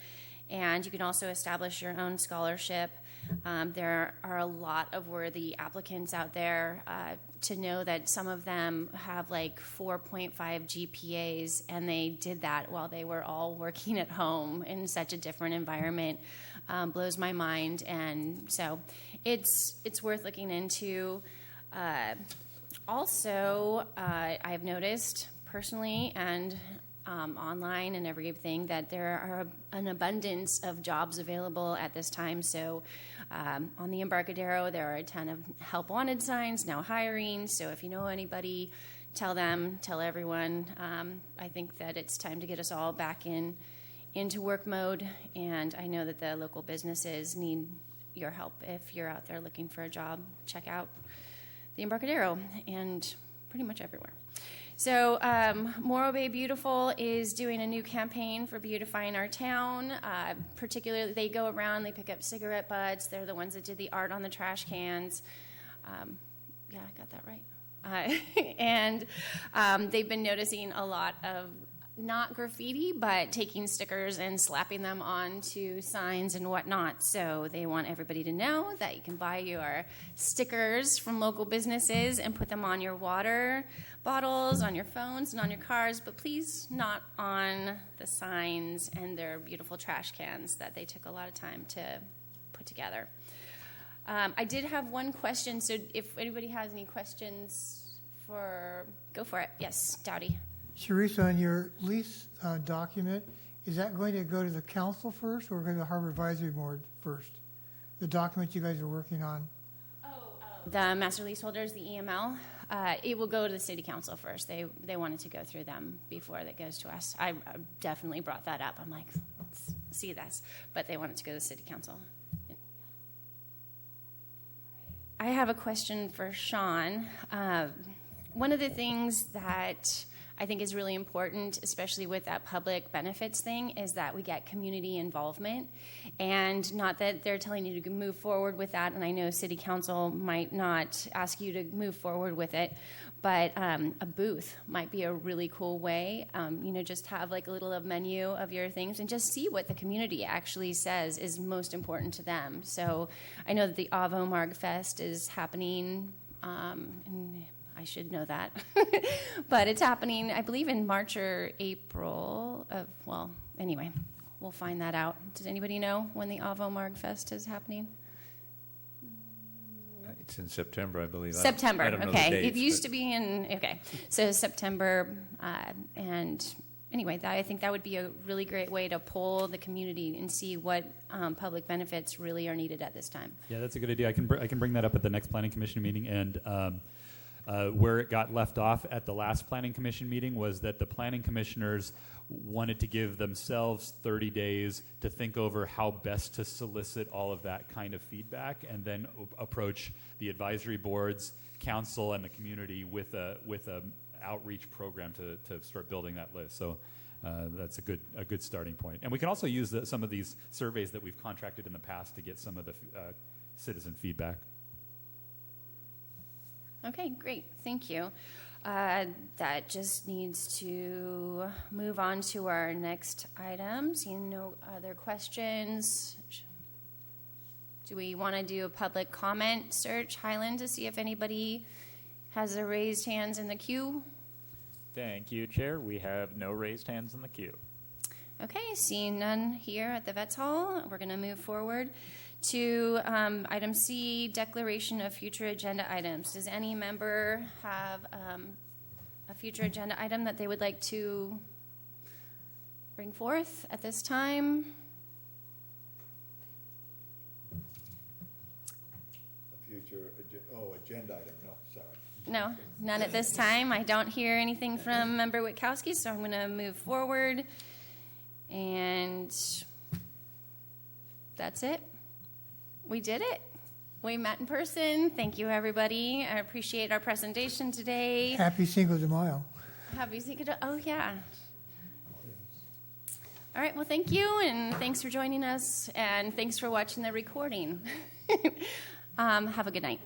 and you can also establish your own scholarship. There are a lot of worthy applicants out there. To know that some of them have like 4.5 GPAs, and they did that while they were all working at home in such a different environment, blows my mind. And so it's worth looking into. Also, I've noticed personally and online and everything that there are an abundance of jobs available at this time. So on the Embarcadero, there are a ton of help wanted signs now hiring. So if you know anybody, tell them, tell everyone. I think that it's time to get us all back into work mode. And I know that the local businesses need your help. If you're out there looking for a job, check out the Embarcadero and pretty much everywhere. So Morro Bay Beautiful is doing a new campaign for beautifying our town. Particularly, they go around, they pick up cigarette butts. They're the ones that did the art on the trash cans. Yeah, I got that right. And they've been noticing a lot of not graffiti, but taking stickers and slapping them onto signs and whatnot. So they want everybody to know that you can buy your stickers from local businesses and put them on your water bottles, on your phones, and on your cars, but please not on the signs and their beautiful trash cans that they took a lot of time to put together. I did have one question, so if anybody has any questions, go for it. Yes, Dowdy. Sharissa, on your lease document, is that going to go to the council first or going to the Harbor Advisory Board first? The document you guys are working on? The master leaseholders, the EML, it will go to the city council first. They wanted to go through them before that goes to us. I definitely brought that up. I'm like, let's see this. But they wanted to go to the city council. I have a question for Sean. One of the things that I think is really important, especially with that public benefits thing, is that we get community involvement. And not that they're telling you to move forward with that, and I know City Council might not ask you to move forward with it, but a booth might be a really cool way. Just have like a little menu of your things and just see what the community actually says is most important to them. So I know that the Avo Marg Fest is happening, and I should know that. But it's happening, I believe, in March or April anyway, we'll find that out. Does anybody know when the Avo Marg Fest is happening? It's in September, I believe. September, I don't know okay. the dates, It used to be so September, and anyway, I think that would be a really great way to poll the community and see what public benefits really are needed at this time. Yeah, that's a good idea. I can bring that up at the next Planning Commission meeting. And where it got left off at the last Planning Commission meeting was that the planning commissioners wanted to give themselves 30 days to think over how best to solicit all of that kind of feedback, and then approach the advisory boards, council, and the community with a outreach program to start building that list. So that's a good starting point. And we can also use some of these surveys that we've contracted in the past to get some of the citizen feedback. Okay, great. Thank you. That just needs to move on to our next item. Seeing no other questions, do we want to do a public comment search, Highland, to see if anybody has a raised hands in the queue? Thank you, Chair. We have no raised hands in the queue. Okay, seeing none here at the Vets Hall, we're going to move forward to item C, declaration of future agenda items. Does any member have a future agenda item that they would like to bring forth at this time? Agenda item, no, sorry. No, none at this time. I don't hear anything from Member Witkowski, so I'm going to move forward. And that's it. We did it. We met in person. Thank you, everybody. I appreciate our presentation today. Happy Cinco de Mayo. Happy Cinco de Oh, yeah. All right, well, thank you, and thanks for joining us, and thanks for watching the recording. Have a good night.